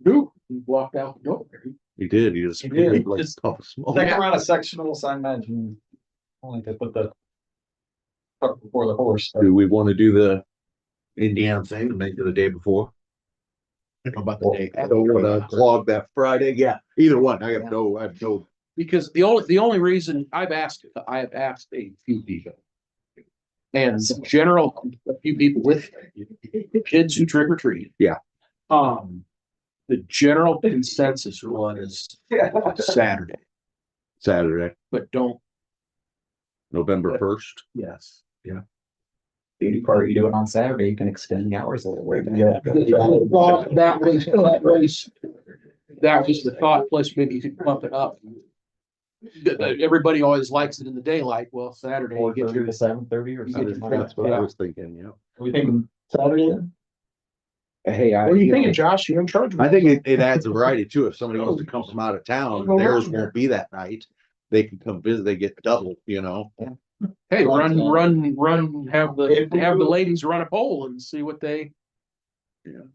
Dude, he walked out the door. He did. He just He did. made like Just- a puff of smoke. Second round of sectionals, I imagine. Only to put the cart before the horse. Do we want to do the Indiana thing and make it the day before? How about the day? So we're gonna log that Friday. Yeah, either one. I have no. Because the only reason I have asked a few people. And a few people with kids who trick or treat. Yeah. The general consensus was Saturday, but don't, November 1st. yes. Beauty part, you do it on Saturday, you can extend the hours a little bit. That was the thought, plus maybe you could bump it up. Everybody always likes it in the daylight, well, Saturday. you get 4:30 your- to 7:30 or you get your- something. That's what I Yeah. was thinking, yeah. We think Saturday then? Hey, What are you thinking, Josh? You're in charge. I think it adds a variety too. If somebody wants to come from out of town, theirs won't be that night. They can come visit, they get double, you know? Hey, have the ladies run a poll and see what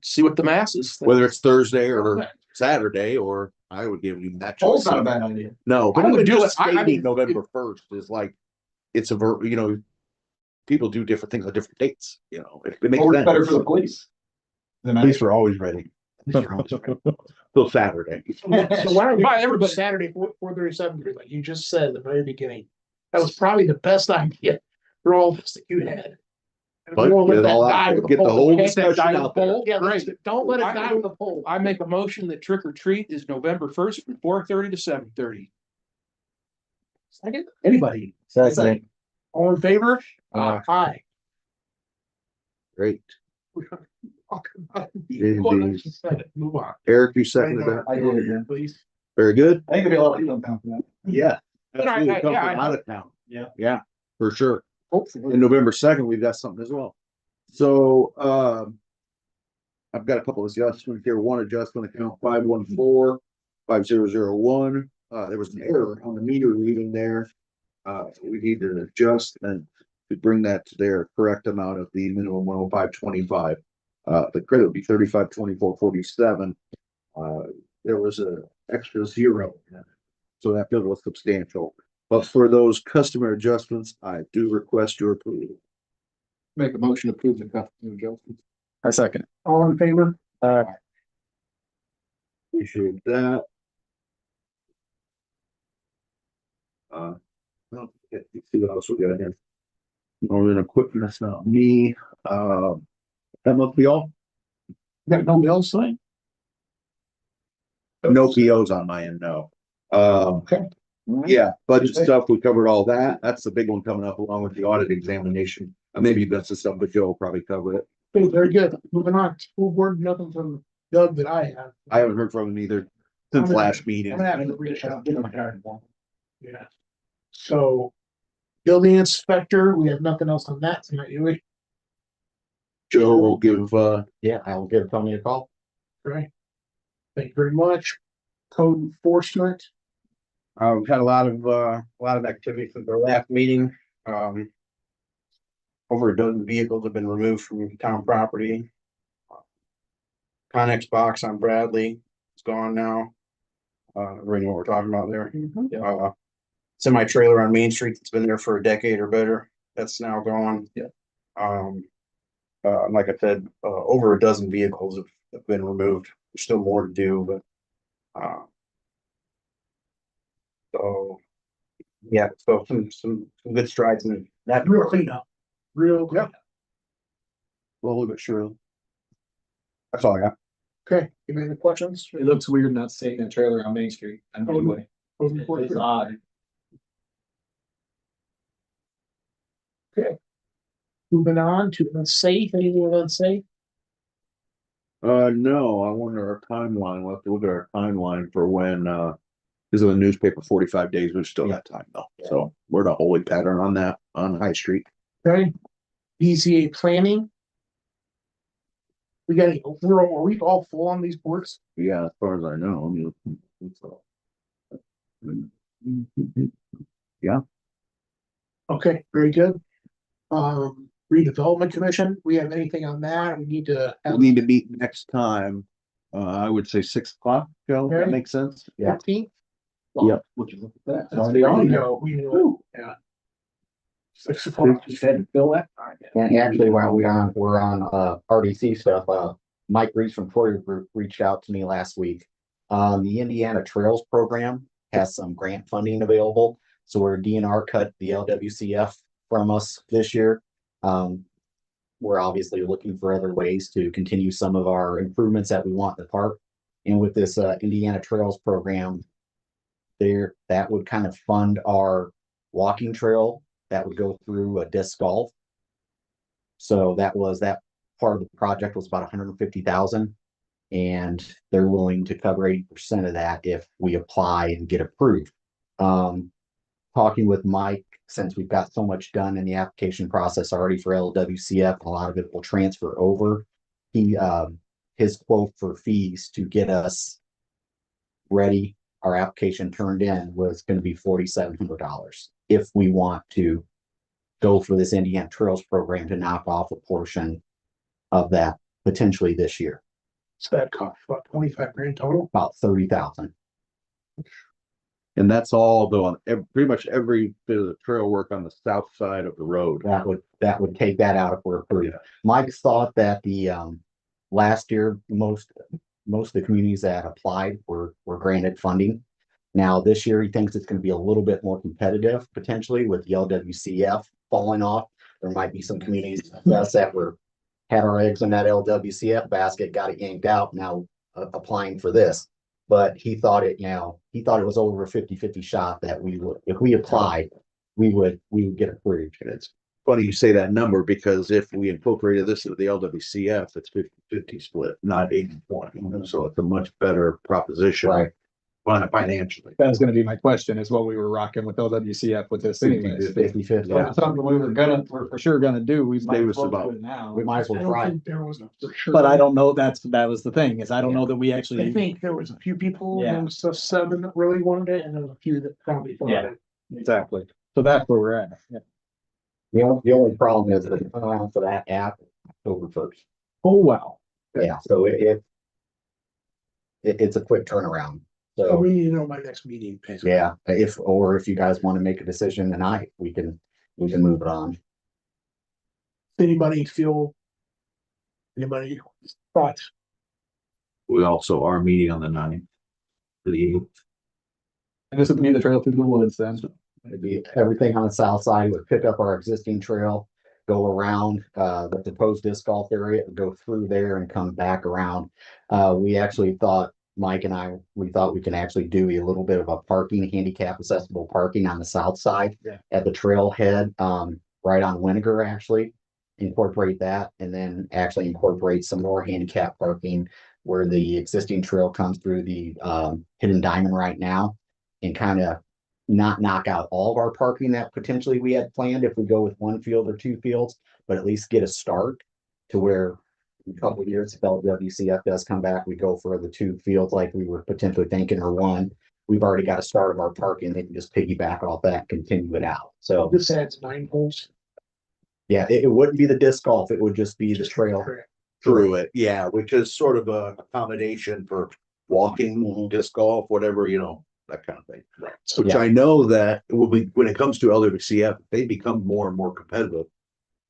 see what the masses think. Whether it's Thursday or Saturday, or I would give you that Poll's choice. not a bad idea. No, but I would even do just it. I stating mean, November 1st is like, it's people do different things on different dates, you know, it makes Or sense. better for the police. Police are always ready. Till Saturday. So why don't we, Bye, everybody. Saturday, 4:37, like you just said at the very beginning. That was probably the best idea for all this that you had. And we But won't let get it that all die out, with get the poll. whole Okay? discussion Die with out the there. poll? Yeah, Great. don't let it die with the poll. I make a motion that trick or treat is November 1st from 4:30 to 7:30. Second, Anybody? Second. all in favor? Aye. Aye. Great. Move on. Eric, you seconded that? I did it, yeah. Please. Very good. I think there'll be a lot of people in town for that. Yeah. But I- Absolutely. Come yeah, from I- out of town. Yeah. Yeah, for sure. Hopefully. And November 2nd, we've got something as well. So, I've got a couple of adjustments here. One adjustment account 514-5001. There was an error on the meter reading there. We need to adjust and to bring that to their correct amount of the minimum 105.25. The credit would be 35.24.47. There was a extra zero. So that bill was substantial. But for those customer adjustments, I do request your approval. Make a motion to approve the customer adjustments. I second. All in favor? Appreciate that. Well, let's see what else we got here. Northern equipment, that's not me. That must be all. Got no bills thing? No POs on my end, no. Okay. Yeah, budget stuff, we covered all that. That's the big one coming up along with the audit examination. Maybe that's the stuff, but Joe will probably cover it. Okay, very good. Moving on. School board, nothing from Doug that I have. I haven't heard from him either since last meeting. I'm gonna have to reach out. Yeah. So, building inspector, we have nothing else on that tonight, do we? Joe will give, Yeah, I'll give Tony a call. Right. Thank you very much. Code enforcement. We've had a lot of activity since our last meeting. Over a dozen vehicles have been removed from town property. Connex box on Bradley is gone now. Everybody know what we're talking about there. Semi trailer on Main Street that's been there for a decade or better, that's now gone. Yeah. Like I said, over a dozen vehicles have been removed. There's still more to do, but So, yeah, so some good strides in that. Real cleanup. Real cleanup. Slowly but surely. That's all I got. Okay, you have any questions? It looks weird not seeing a trailer on Main Street. I know anyway. It's odd. Moving on to unsafe, anything unsafe? No, I wonder our timeline. We'll have to look at our timeline for when, is in the newspaper 45 days. We've still got time though. So we're the holy pattern on that on High Street. Okay. BZA planning. We got, are we all full on these boards? Yeah, as far as I know, I mean, yeah. Okay, very good. Redevelopment Commission, we have anything on that? We need to We'll have need to meet next time. I would say 6 o'clock, Joe. That Okay. makes sense. 15th? Yep. Would you look at that? It's already on. We know, yeah. 6 o'clock. You said to fill that? And actually, while we're on RDC stuff, Mike Reese from Troyer Group reached out to me last week. The Indiana Trails Program has some grant funding available. So where DNR cut the LWCF from us this year. We're obviously looking for other ways to continue some of our improvements that we want in the park. And with this Indiana Trails Program, that would kind of fund our walking trail that would go through a disc golf. So that part of the project was about 150,000, and they're willing to cover 80% of that if we apply and get approved. Talking with Mike, since we've got so much done in the application process already for LWCF, a lot of it will transfer over. His quote for fees to get us ready, our application turned in, was going to be $4,700 if we want to go for this Indiana Trails Program to knock off a portion of that potentially this year. So that cost about 25 grand total. About 30,000. And that's all though on pretty much every bit of the trail work on the south side of the road. That would take that out if we're approved. Mike thought that the last year most of the communities that applied were granted funding. Now this year he thinks it's going to be a little bit more competitive potentially with the LWCF falling off. There might be some communities that had our eggs in that LWCF basket, got it yanked out, now applying for this. But he thought it was over a 50-50 shot that we would, if we applied, we would get approved. And it's funny you say that number because if we incorporated this into the LWCF, it's 50-50 split, not 80-20. So it's a much better proposition. Right. Financially. That was gonna be my question, is what we were rocking with LWCF with this anyways. 50-50. So it's something we're for sure gonna do. We might Save as us well about- do it now. We might as I well don't try. think there was a for sure. But I don't know, that was the thing, is I don't know that we I actually. think there was a few people, Yeah. and there was 7 that really wanted it, and there was a few that probably wanted it. Exactly. So that's where we're at. Yeah. The only problem is that for that app, October 1st. Oh, wow. Yeah, so it's a quick turnaround. So So we need to know by next meeting, basically. yeah, if you guys want to make a decision tonight, we can move it on. Anybody thoughts? We also are meeting on the 9th. To the 8th. And this would be the trail through the woods then. It'd be everything on the south side, would pick up our existing trail, go around the proposed disc golf area, go through there and come back around. We actually thought, Mike and I, we thought we can actually do a little bit of a handicap accessible parking on the south side at the trailhead, right on Winnegar, actually. Incorporate that and then actually incorporate some more handicap parking where the existing trail comes through the Hidden Diamond right now, and kind of not knock out all of our parking that potentially we had planned if we go with 1 field or 2 fields, but at least get a start to where in a couple of years, if LWCF does come back, we go for the 2 fields like we were potentially thinking, or 1. We've already got a start of our parking. They can just piggyback off that and continue it out. So This adds 9 holes. yeah, it wouldn't be the disc golf. It would just be the trail. Through it, yeah, which is sort of a accommodation for walking, disc golf, whatever, that kind of thing. Right. Which I know that when it comes to LWCF, they become more and more competitive.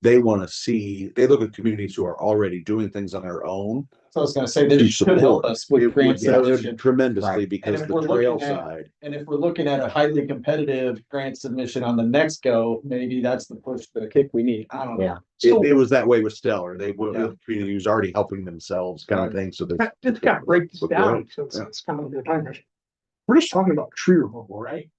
they want to see, they look at communities who are already doing things on their own. So I was gonna say, to this should help support. us with It would, grant yeah, it would submission. tremendously Right. because And if the we're trail looking at- side. And if we're looking at a highly competitive grant submission on the next go, maybe that's the push, the kick we need. I don't know. Yeah. It was that way with Stellar. They were, Yeah. the community was already helping themselves kind of thing. So there's. It's got to break this But go down, ahead. so it's kind of the time. We're just talking about tree removal, right?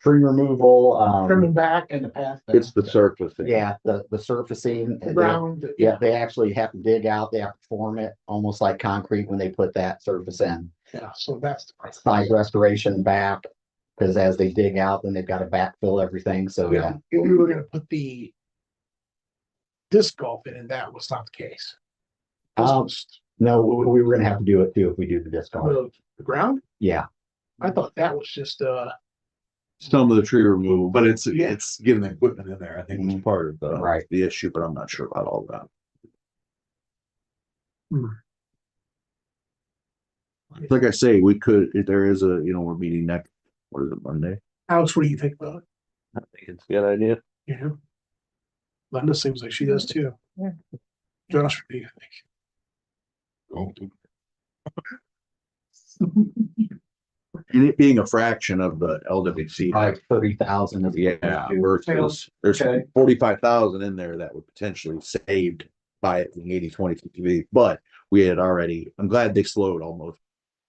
Tree removal, Trimming back and the path. It's the surface. yeah, the surfacing. The ground. Yeah, they actually have to dig out, they have to form it almost like concrete when they put that surface in. Yeah, so that's. Site restoration back, because as they dig out, then they've got to backfill everything, so yeah. We were gonna put the disc golf in, and that was not the case. This Um, was No, we were gonna have to do it too if we do the disc golf. the ground. Yeah, I thought that was just, Some of the tree removal, but it's getting the equipment in there. I think was part of Right. the issue, but I'm not sure about all that. Like I say, we could, if there is a, we're meeting next, what is it, Monday? Alex, what do you think about it? I think it's a good idea. Yeah. Linda seems like she does too. Yeah. Josh, what do you think? And it being a fraction of the LWC. like 30,000. Yeah, versus there's Okay. 45,000 in there that were potentially saved by it being 80-20-50, but we had already, I'm glad they slowed almost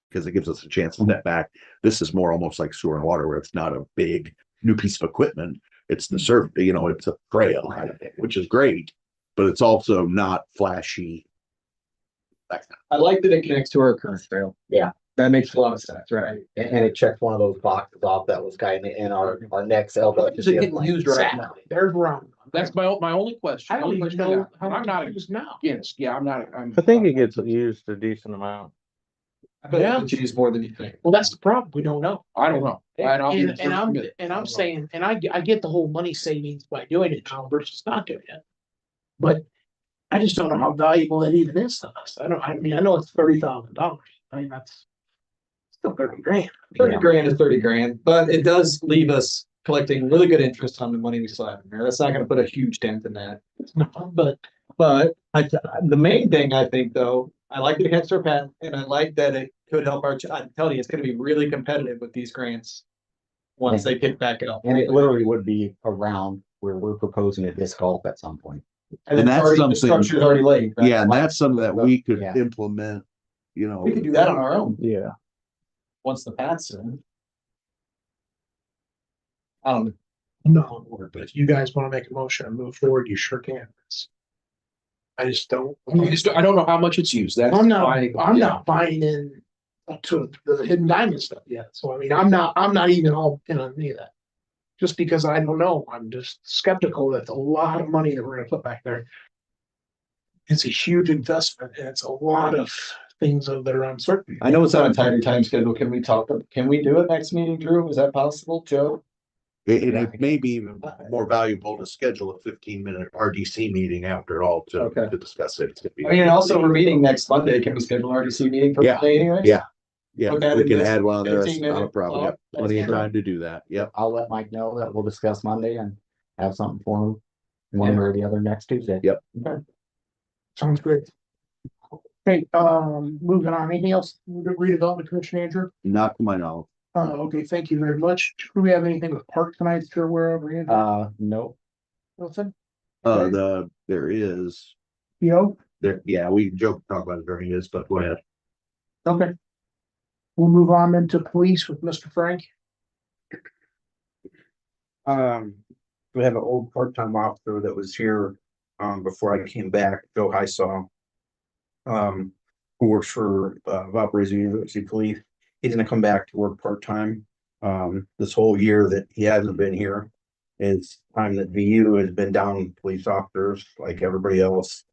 because it gives us a chance to step back. This is more almost like sewer and water where it's not a big new piece of equipment. It's the surf, it's a trail, which is great, but it's also not flashy. I like that it connects to our current trail. Yeah. That makes a lot of sense, right? And it checked one of those boxes off that was kind of in our next LWC. Is it getting used right now? There's wrong. That's my only question. I don't even know how I'm much not it is now. against, yeah, I'm. I think it gets used a decent amount. I bet Yeah. it's used more than you think. Well, that's the problem. We don't know. I don't know. And I'll be the And first to admit, I I'm don't know. saying, and I get the whole money savings by doing it now versus not doing it. But I just don't know how valuable that even is to us. I mean, I know it's $30,000. I mean, that's still 30 grand. 30 grand is 30 grand, but it does leave us collecting really good interest on the money we still have in there. That's not gonna put a huge dent in that. But the main thing I think though, I like the extra path and I like that it could help I'm telling you, it's gonna be really competitive with these grants. Once they pick back up. And it literally would be around where we're proposing a disc golf at some point. And And it's that's already, the something- structure's already laid. right? Yeah, and that's something that we could Yeah. implement, We could do that on our own, Yeah. once the path's in. I don't know. No, but if you guys want to make a motion and move forward, you sure can. I just don't. I don't know how much it's used. That's I'm not why- buying in to the hidden diamond stuff yet. So I mean, I'm not even all in on any of that. Just because I don't know, I'm just skeptical. That's a lot of money that we're gonna put back there. It's a huge investment and it's a lot of things that are uncertain. I know it's on a tighter time schedule. Can we do it next meeting, Drew? Is that possible, Joe? It may be even more valuable to schedule a 15-minute RDC meeting after all Okay. to discuss it. It's gonna be- I mean, also we're meeting next Monday. Can we schedule an RDC meeting for Yeah. Monday anyway? Yeah. Yeah, Put that we in can this add one on there. That's 15-minute not a problem. Yep, block. plenty of That's time to do that. Yep. I'll let Mike know that we'll discuss Monday and have something for him. One way or the other next Tuesday. Yep. Sounds great. Okay, moving on. Anything else? Redevelopment Commission, Andrew? Not to my knowledge. Okay, thank you very much. Do we have anything with park tonight that you're aware of, Andrew? Nope. Nothing? There is, Yo? yeah, we joke, talk about it during this, but go ahead. Okay. We'll move on then to police with Mr. Frank. We have an old part-time officer that was here, before I came back, Joe Highsaw. Who works for, Valparaiso University Police. He's gonna come back to work part-time. This whole year that he hasn't been here is time that VU has been down police officers like everybody else.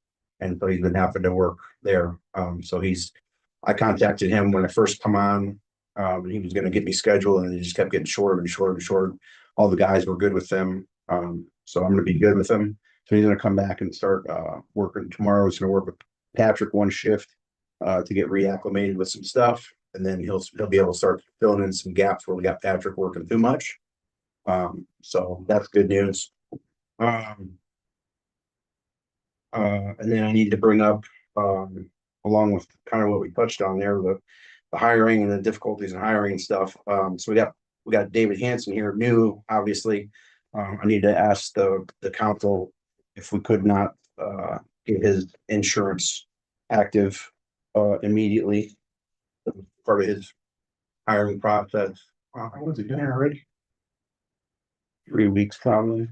And so he's been having to work there. I contacted him when I first come on. And he was gonna get me scheduled and it just kept getting shorter and shorter and shorter. All the guys were good with him. So I'm gonna be good with him. So he's gonna come back and start working tomorrow. He's gonna work with Patrick one shift to get reacclimated with some stuff. And then he'll be able to start filling in some gaps where we got Patrick working too much. So that's good news. And then I need to bring up, along with kind of what we touched on there, the hiring and the difficulties in hiring and stuff. So we got David Hanson here, new, obviously. I need to ask the council if we could not, get his insurance active, immediately. Part of his hiring process. Was he doing already? 3 weeks probably.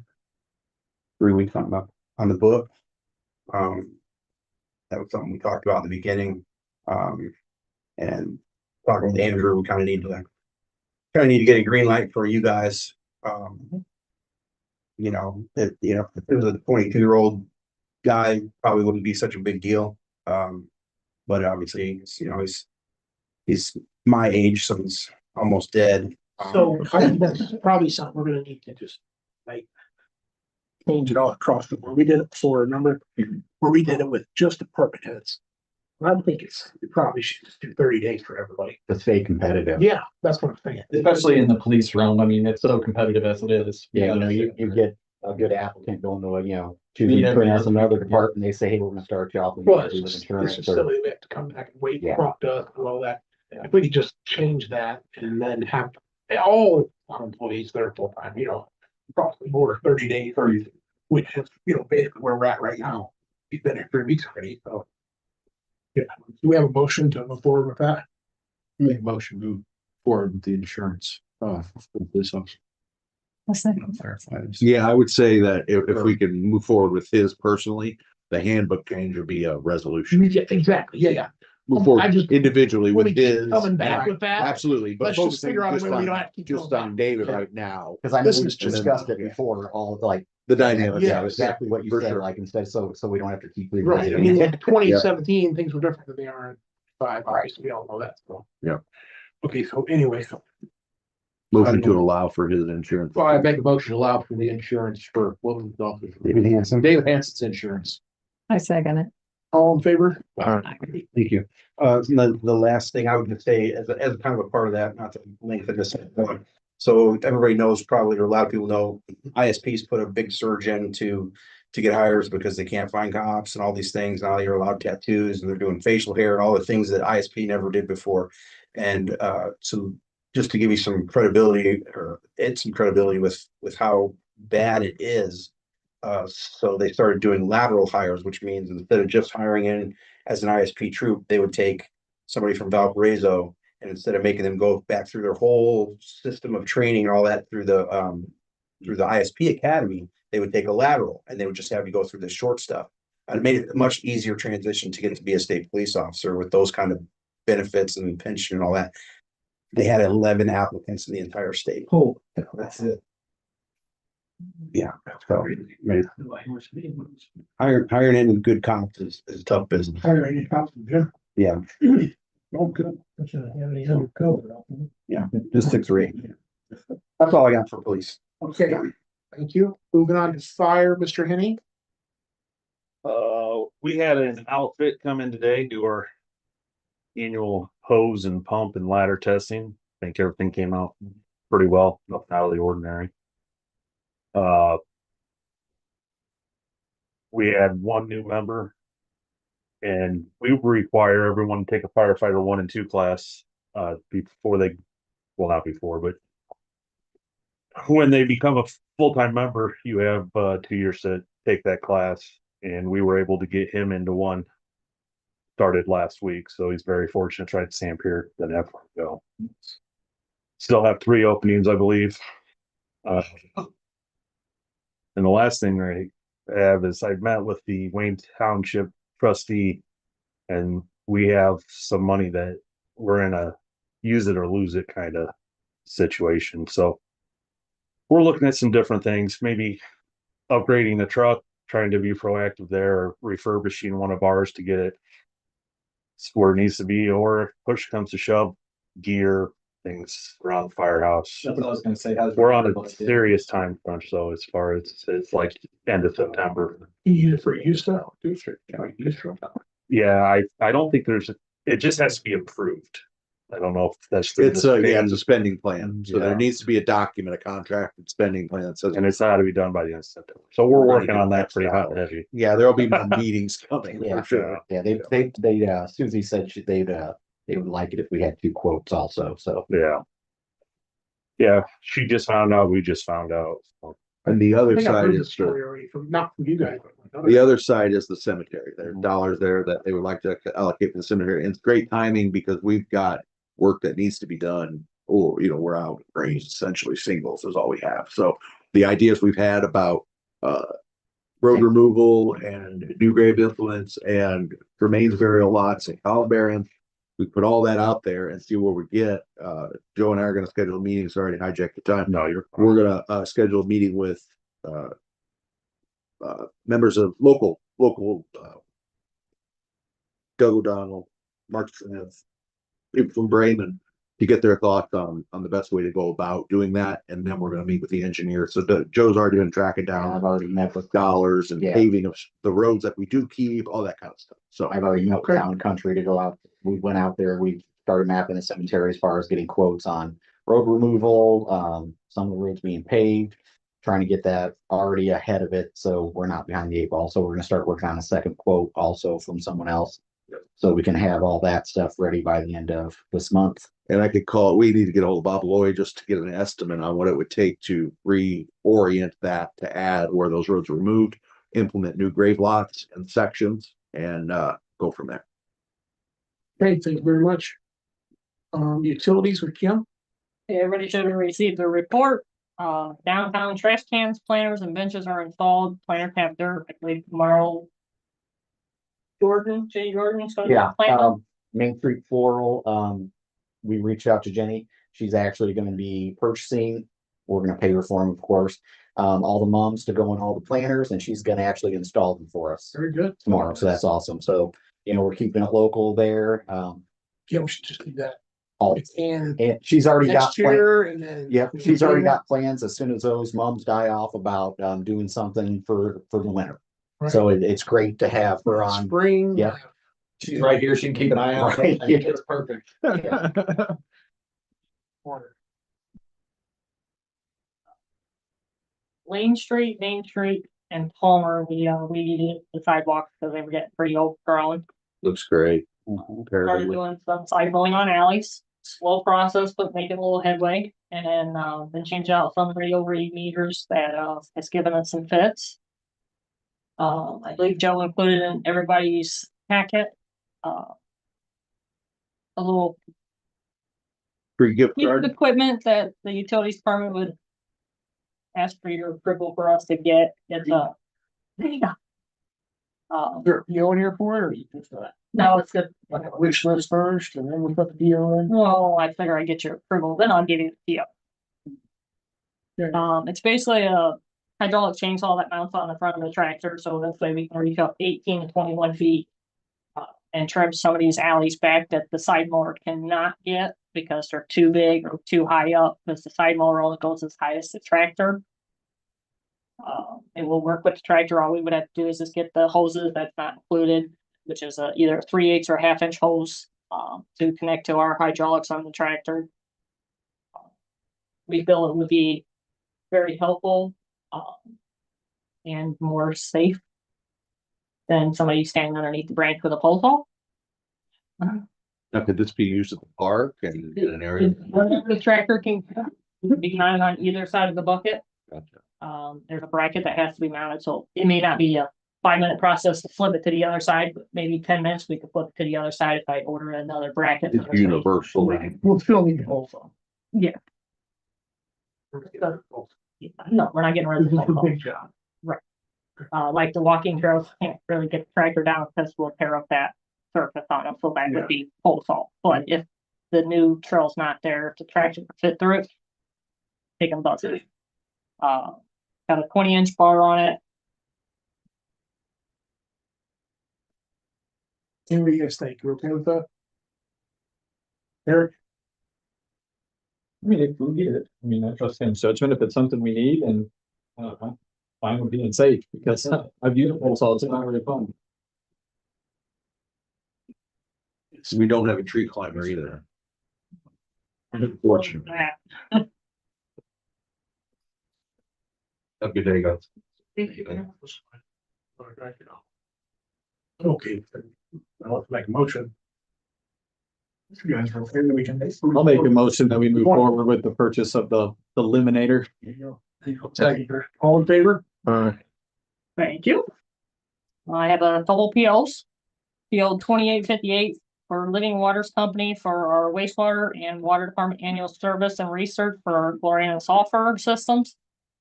3 weeks on the book. That was something we talked about in the beginning. And talking with Andrew, we kind of need to get a green light for you guys. If it was a 22-year-old guy, probably wouldn't be such a big deal. But obviously, he's my age, so he's almost dead. So I think that's probably something we're gonna need to just like change it all across the board. We did it before, remember? Where we did it with just department heads. I think we probably should just do 30 days for everybody. To stay competitive. Yeah, that's what I'm thinking. Especially in the police realm. I mean, it's so competitive as it is. Yeah, you get a good applicant going to, choosing Yeah, to as another department, they say, hey, we're gonna start you off with Well, it's insurance. just silly. We have to come back and wait, Yeah. prompt us and all that. If we could just change that and then have all our employees that are full time, across the board, 30 days, which is, basically where we're at right now. He's been here 3 weeks already, so. Yeah, do we have a motion to move forward with that? Make a motion, move forward with the insurance, for the police officer. Yeah, I would say that if we can move forward with his personally, the handbook change would be a resolution. Yeah, exactly, yeah. Move I forward just- individually When we with keep his. coming back with that, Absolutely, but let's just focusing figure out a just way we don't on, have to keep just going on back. David right now. Cause I know This we is just- discussed it before, all like. The dynamic. Yeah, Exactly what you for said, sure. like instead, so we don't have to keep. Right, I mean, in 2017, things were different than they are in 5, obviously, we all know that, so. Yeah. Okay, so anyway, so Motion to allow for his insurance. Well, I make a motion to allow for the insurance for women's officer. David Hanson. David Hanson's insurance. I second it. all in favor? Thank you. The last thing I would just say as a kind of a part of that, not to lengthen this. So everybody knows probably, or a lot of people know, ISPs put a big surge in to get hires because they can't find cops and all these things. Now you're allowed tattoos and they're doing facial hair and all the things that ISP never did before. And so just to give you some credibility with how bad it is. So they started doing lateral hires, which means instead of just hiring in as an ISP troop, they would take somebody from Valparaiso, and instead of making them go back through their whole system of training and all that through the ISP academy, they would take a lateral and they would just have you go through the short stuff. And it made it a much easier transition to get to be a state police officer with those kind of benefits and pension and all that. They had 11 applicants in the entire state. Oh, That's it. Yeah, so hiring in good cops is tough business. hiring any cops in general. Yeah, Oh, good. That's any undercover. yeah, just 6 or 8. That's all I got for police. Okay, thank you. Moving on to fire, Mr. Henny. We had an outfit come in today, do our annual hose and pump and ladder testing. I think everything came out pretty well, nothing out of the ordinary. We had one new member, and we require everyone to take a firefighter 1 and 2 class, before they, well, not before, but when they become a full-time member, you have 2 years to take that class, and we were able to get him into one. Started last week, so he's very fortunate. Tried Sam Pier, then have to go. Still have 3 openings, I believe. And the last thing I have is I met with the Wayne Township trustee, and we have some money that we're in a use it or lose it kind of situation. So we're looking at some different things, maybe upgrading the truck, trying to be proactive there, or refurbishing one of ours to get it where it needs to be, or if push comes to shove, gear, things around the firehouse. That's what I was gonna say. We're on a serious time crunch, so as far as it's like end of September. You use it for use stuff, use for. Yeah, I don't think it just has to be approved. I don't know if that's. It's a spending plan. So there needs to be a document, a contracted spending plan that says. And it's got to be done by the end of September. So we're working on that pretty hot and heavy. Yeah, there'll be more meetings coming Yeah, for sure. Yeah, Susie said they would like it if we had 2 quotes also, so. Yeah. Yeah, she just found out, we just found out. So, And the I other think I've side heard the is story already from, not from you guys, but. the other side is the cemetery. There's dollars there that they would like to allocate for the cemetery. And it's great timing because we've got work that needs to be done. Or, we're out of range, essentially singles is all we have. So the ideas we've had about road removal and new grave implements and remains burial lots and columbariums, we put all that out there and see where we get. Joe and I are going to schedule a meeting. Sorry to hijack your time. no, you're. We're going to schedule a meeting with members of local Doug O'Donnell, Mark Smith, people from Bremen to get their thoughts on the best way to go about doing that. And then we're going to meet with the engineer. So Joe's already been tracking down. I've already met with dollars and Yeah. paving of the roads that we do keep, all that kind of stuff. So I've already met with Town Country to go out. We went out there, we started mapping the cemetery as far as getting quotes on road removal, some of the roads being paved. Trying to get that already ahead of it, so we're not behind the 8 ball. So we're gonna start working on a second quote also from someone else. So we can have all that stuff ready by the end of this month. and I could call, we need to get a hold of Bob Lloyd just to get an estimate on what it would take to reorient that to add where those roads were moved, implement new grave lots and sections and go from there. Okay, thank you very much. Utilities with Kim? Everybody should have received the report. Downtown trash cans, planters and benches are installed. Planters have dirt, I believe tomorrow. Jay Jordan's gonna Yeah, plant them. Main Street Floral, we reached out to Jenny. She's actually gonna be purchasing. We're gonna pay her for them, of course. All the mums to go on all the planters, and she's gonna actually install them for us Very good. tomorrow. So that's awesome. So, we're keeping it local there. Yeah, we should just do that. All, And and she's already got. next year and then. Yep, she's already got plans as soon as those mums die off about doing something for the winter. Right. So it's great to have her on. Spring. Yep. She's right here. She can keep an eye on Right, it. yeah. It's perfect. Main Street, and Palmer, we did the sidewalks because they were getting pretty overgrown. Looks great. Started doing some side mowing on alleys, slow process, but making a little headway. And then change out some radio read meters that has given us some fits. I believe Joe included in everybody's packet. A little Free gift piece of card. equipment that the utilities department would ask for your approval for us to get. It's there you go. Sure, you on here for it or you just No, it's good. wish list first and then we put the deal in? Well, I figure I get your approval, then I'll give you the deal. Yeah. It's basically a hydraulic chainsaw that mounts on the front of the tractor, so this way we can reach up 18 to 21 feet. And trim some of these alleys back that the side mower cannot get because they're too big or too high up, because the side mower only goes as high as the tractor. It will work with the tractor. All we would have to do is just get the hoses that's not included, which is either a 3/8 or 1/2 inch hose to connect to our hydraulics on the tractor. We feel it would be very helpful and more safe than somebody standing underneath the branch with a pole saw. Now, could this be used at the park and in an area? The tractor can be mounted on either side of the bucket. Gotcha. There's a bracket that has to be mounted, so it may not be a 5-minute process to flip it to the other side, but maybe 10 minutes we could flip it to the other side if I order another bracket. It's universal. We'll still need the whole phone. Yeah. No, we're not getting rid of the whole Big job. like the walking trails, can't really get the tractor down because we'll tear up that surface on them, so that would be pole saw. But if the new trail's not there, if the tractor can fit through it, take them buzzers. Got a 20-inch bar on it. What do you guys think? You okay with that? Eric? I mean, if we get it, I mean, I trust his judgment. If it's something we need, and I'm fine with being safe because I've used it all, it's not really fun. We don't have a tree climber either. Unfortunately. That. Have a good day, guys. Okay. I'll make a motion. You guys are okay, we can. I'll make a motion that we move forward with the purchase of the eliminator. Second. All in favor? Thank you. I have a couple POs. PO 2858 for Living Waters Company for our wastewater and water department annual service and research for our chlorine and sulfur systems.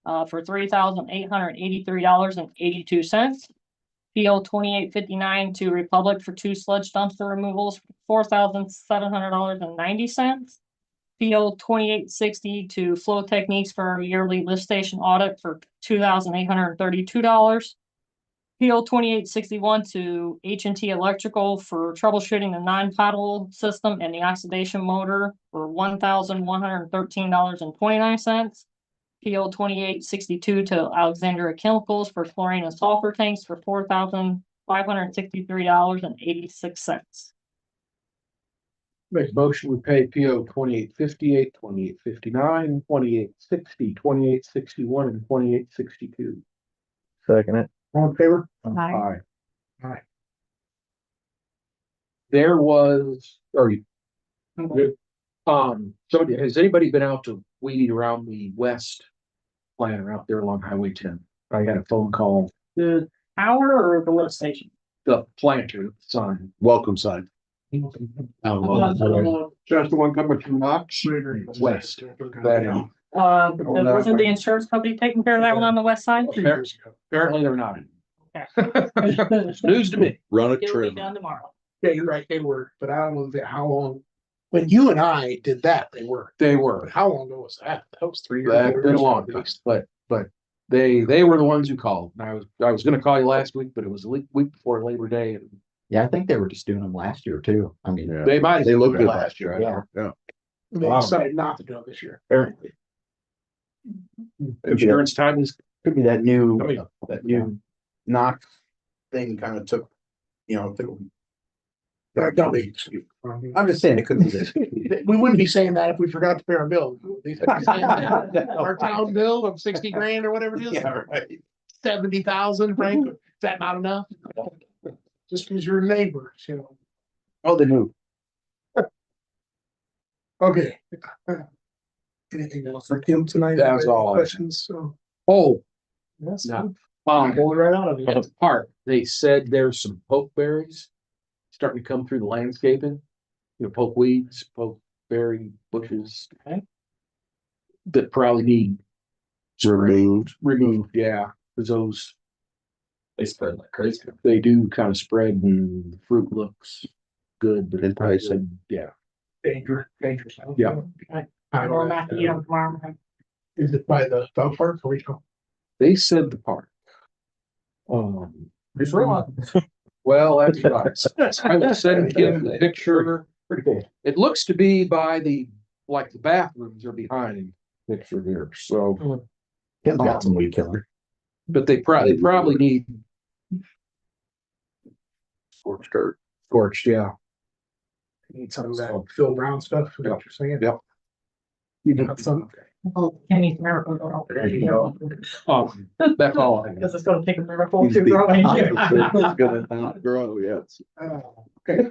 For $3,883.82. PO 2859 to Republic for 2 sludge dumpster removals, $4,700.90. PO 2860 to Flow Techniques for our yearly lift station audit for $2,832. PO 2861 to H&T Electrical for troubleshooting the non-potable system and the oxidation motor for $1,113.29. PO 2862 to Alexandria Chemicals for chlorine and sulfur tanks for $4,563.86. Make a motion, we pay PO 2858, 2859, 2860, 2861, and 2862. Second it. All in favor? Aye. Aye. There was, somebody, has anybody been out to weed around the west planter out there along Highway 10? I got a phone call, The tower or the lift station? the planter sign. Welcome sign. Just the one coming from Knox west. That Wasn't the insurance company taking care of that one on the west side? apparently they're not. Okay. News to me. Run a It'll be trim. done tomorrow. Yeah, you're right, they were, but I don't know how long. When you and I did that, they were. They were. But how long ago was that? That was 3 years. That's 4 been a years long ago. time, but they were the ones who called. And I was gonna call you last week, but it was a week before Labor Day, and Yeah, I think they were just doing them last year too. I mean, they might. They looked good last year. yeah. Yeah. They decided not to do it this year. Apparently. Insurance time is Could be that new, coming up. that new knock thing kind of took, Don't be. I'm just saying it could be this. We wouldn't be saying that if we forgot to pay our bill. Our town bill of 60 grand or whatever it is. Yeah, right. 70,000, Frank, is that not enough? Just because you're neighbors, Oh, the new. Okay. Anything else for Kim tonight? That's all. Questions, so. Oh, Yes. no. Pull it right out of you. At the park, they said there's some pokeberries starting to come through the landscaping. Pokeweeds, pokeberry bushes. That probably need removed, yeah, because those. They spread like crazy. They do kind of spread and the fruit looks good, but Enticing. yeah. Dangerous. Yeah. I'm going back to eat them tomorrow. Is it by the dog park or we go? They said the park. Well, that's right. I will send Kim the picture. Pretty cool. It looks to be by the bathrooms are behind picture here, so, Kim's got some weed killer. but they probably need scorched, yeah. Need some of that Phil Brown stuff, is what you're saying? Yep. You got some? Oh, Kenny's miracle. There you go. That's all I got. Because it's gonna take a miracle to grow in here. It's gonna not grow, yes. Okay.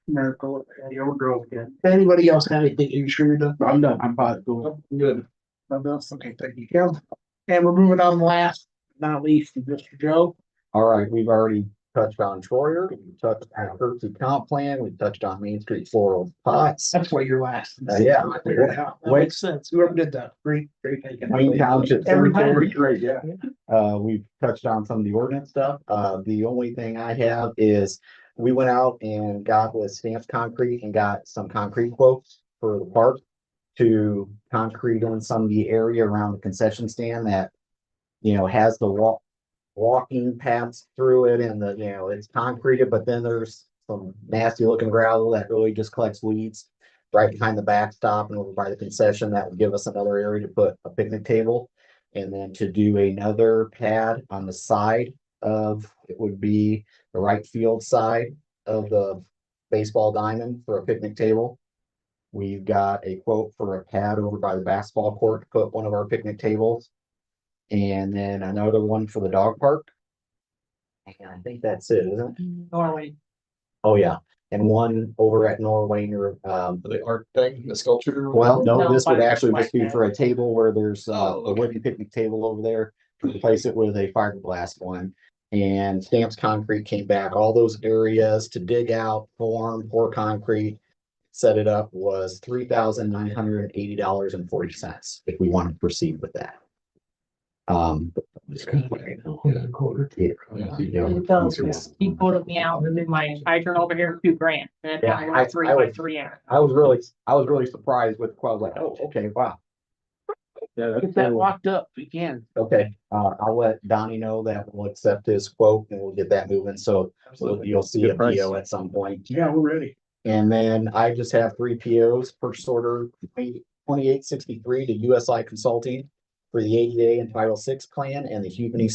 Miracle, you'll grow again. Anybody else have anything? You sure you're done? I'm done. I'm about to go. Good. Nothing else? Okay, thank you, Kim. And we're moving on last, but not least, to Mr. Joe. All right, we've already touched on Troyer, we touched on emergency comp plan, we touched on Main Street floral pots. That's why you're last. Yeah. I figured it out. That makes sense. Whoever did that, great. Wayne Township Every time. Cemetery, yeah. We've touched on some of the ordinance stuff. The only thing I have is we went out and got with Stamped Concrete and got some concrete quotes for the park to concrete on some of the area around the concession stand that, has the walking paths through it and it's concreted, but then there's some nasty looking gravel that really just collects weeds right behind the backstop and over by the concession. That would give us another area to put a picnic table. And then to do another pad on the side of, it would be the right field side of the baseball diamond for a picnic table. We've got a quote for a pad over by the basketball court to put one of our picnic tables. And then another one for the dog park. And I think that's it, isn't it? Norway. Oh, yeah. And one over at Norway near, The art thing, the sculpture. well, no, No, this would but- actually just be for a table where there's Oh, a okay. wooden picnic table over there. To replace it with a fiberglass one. And Stamps Concrete came back, all those areas to dig out, form, pour concrete. Set it up was $3,980.40 if we want to proceed with that. He quoted me out to do my hydrant over here, $2,000. And Yeah, I went 3x3 out. I was really surprised with the quote. I was like, oh, okay, wow. Yeah, Get that locked up if you can. Okay, I'll let Donnie know that we'll accept his quote and we'll get that moving. So you'll see a Good price. PO at some point. Yeah, we're ready. And then I just have 3 POs, purchase order 2863 to USI Consulting for the ADA and Title VI plan and the Hubany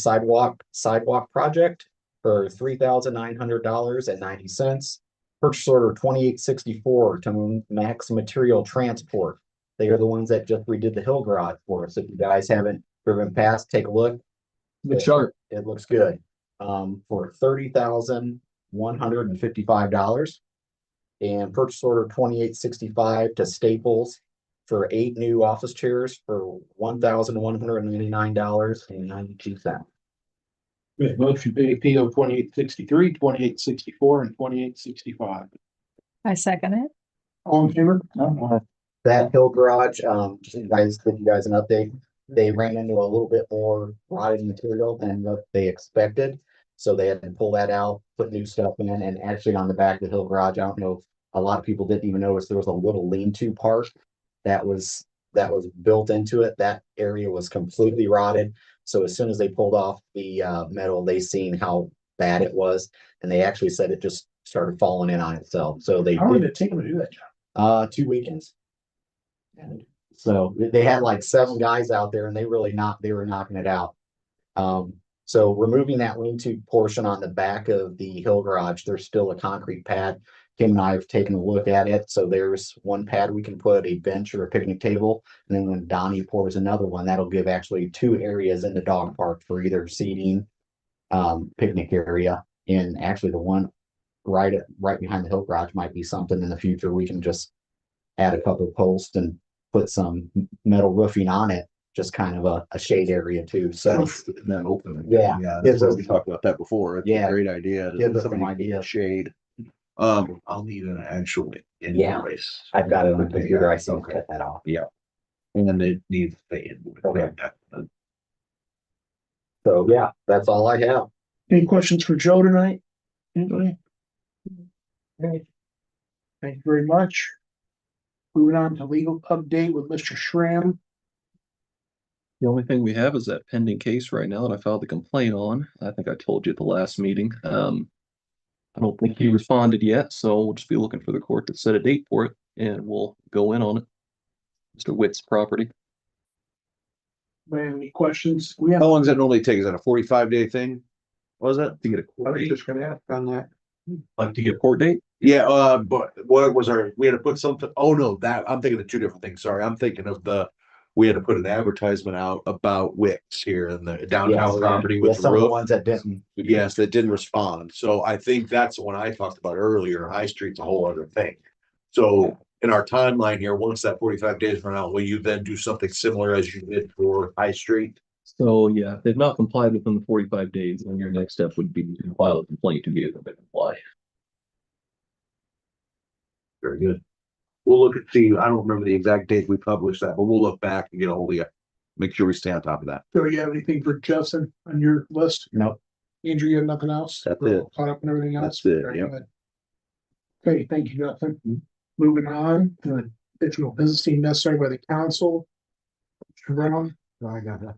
sidewalk project for $3,900.90. Purchase order 2864 to Max Material Transport. They are the ones that just redid the hill garage for us. If you guys haven't driven past, take a look. Good chart. It looks good. For $30,155. And purchase order 2865 to Staples for 8 new office chairs for $1,199.92. Motion pay PO 2863, 2864, and 2865. I second it. All in favor? That hill garage, just give you guys an update. They ran into a little bit more rotted material than what they expected. So they had to pull that out, put new stuff in, and actually on the back of the hill garage, I don't know if a lot of people didn't even notice there was a little lean-to part that was built into it. That area was completely rotted. So as soon as they pulled off the metal, they seen how bad it was, and they actually said it just started falling in on itself. So they How long did did it take them to do that job? 2 weekends. And so they had like 7 guys out there, and they were knocking it out. So removing that lean-to portion on the back of the hill garage, there's still a concrete pad. Kim and I have taken a look at it. So there's one pad we can put a bench or a picnic table. And then when Donnie pours another one, that'll give actually 2 areas in the dog park for either seating, picnic area. And actually the one right behind the hill garage might be something in the future. We can just add a couple of posts and put some metal roofing on it, just kind of a shade area too. So That open. Yeah. Yeah, Gives that's what us- we talked about that before. It's Yeah. a great idea. to Gives us some somebody idea. Shade. I'll need an actual Yeah. invoice. I've got it on the computer. I see Okay. cut that off. Yeah. And it needs to pay in. Okay. So yeah, that's all I have. Any questions for Joe tonight? Anybody? Okay. Thank you very much. Moving on to legal update with Mr. Schramm. The only thing we have is that pending case right now that I filed the complaint on. I think I told you at the last meeting. I don't think he responded yet, so we'll just be looking for the court to set a date for it and we'll go in on it. Mr. Witt's property. Any questions? We have, How long does that normally take? Is that a 45-day thing? Was it? To get a I court was date? just gonna ask on that. Like to get a court date? Yeah, but what was we had to put something, oh no, I'm thinking of 2 different things. Sorry, I'm thinking of we had to put an advertisement out about Wicks here in the downtown property Yeah, with the some of the roof. ones that didn't. Yes, that didn't respond. So I think that's the one I talked about earlier. High Street's a whole other thing. So in our timeline here, once that 45 days run out, will you then do something similar as you did for High Street? So yeah, if they've not complied within the 45 days, then your next step would be to file a complaint to get them to comply. Very good. We'll look at I don't remember the exact date we published that, but we'll look back and get a hold of you. Make sure we stay on top of that. do you have anything for Judson on your list? Nope. Andrew, you have nothing else? That's We're it. all caught up in everything else? That's it, Very yep. good. Okay, thank you, Justin. Moving on to the additional business team necessary by the council. Mr. Brown, I got that.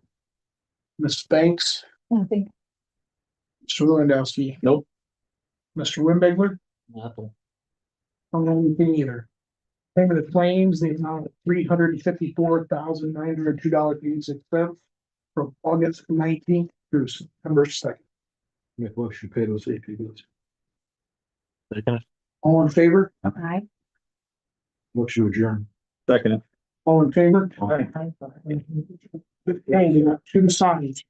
Ms. Banks, Nothing. Mr. Lewandowski. Nope. Mr. Wimberger, Nothing. I don't have anything either. Payment of claims, the amount of $354,902.86 from August 19th through September 2nd. Make motion pay those AP bills. All in favor? Aye. Motion to adjourn. Second. All in favor? Okay, we got two signs.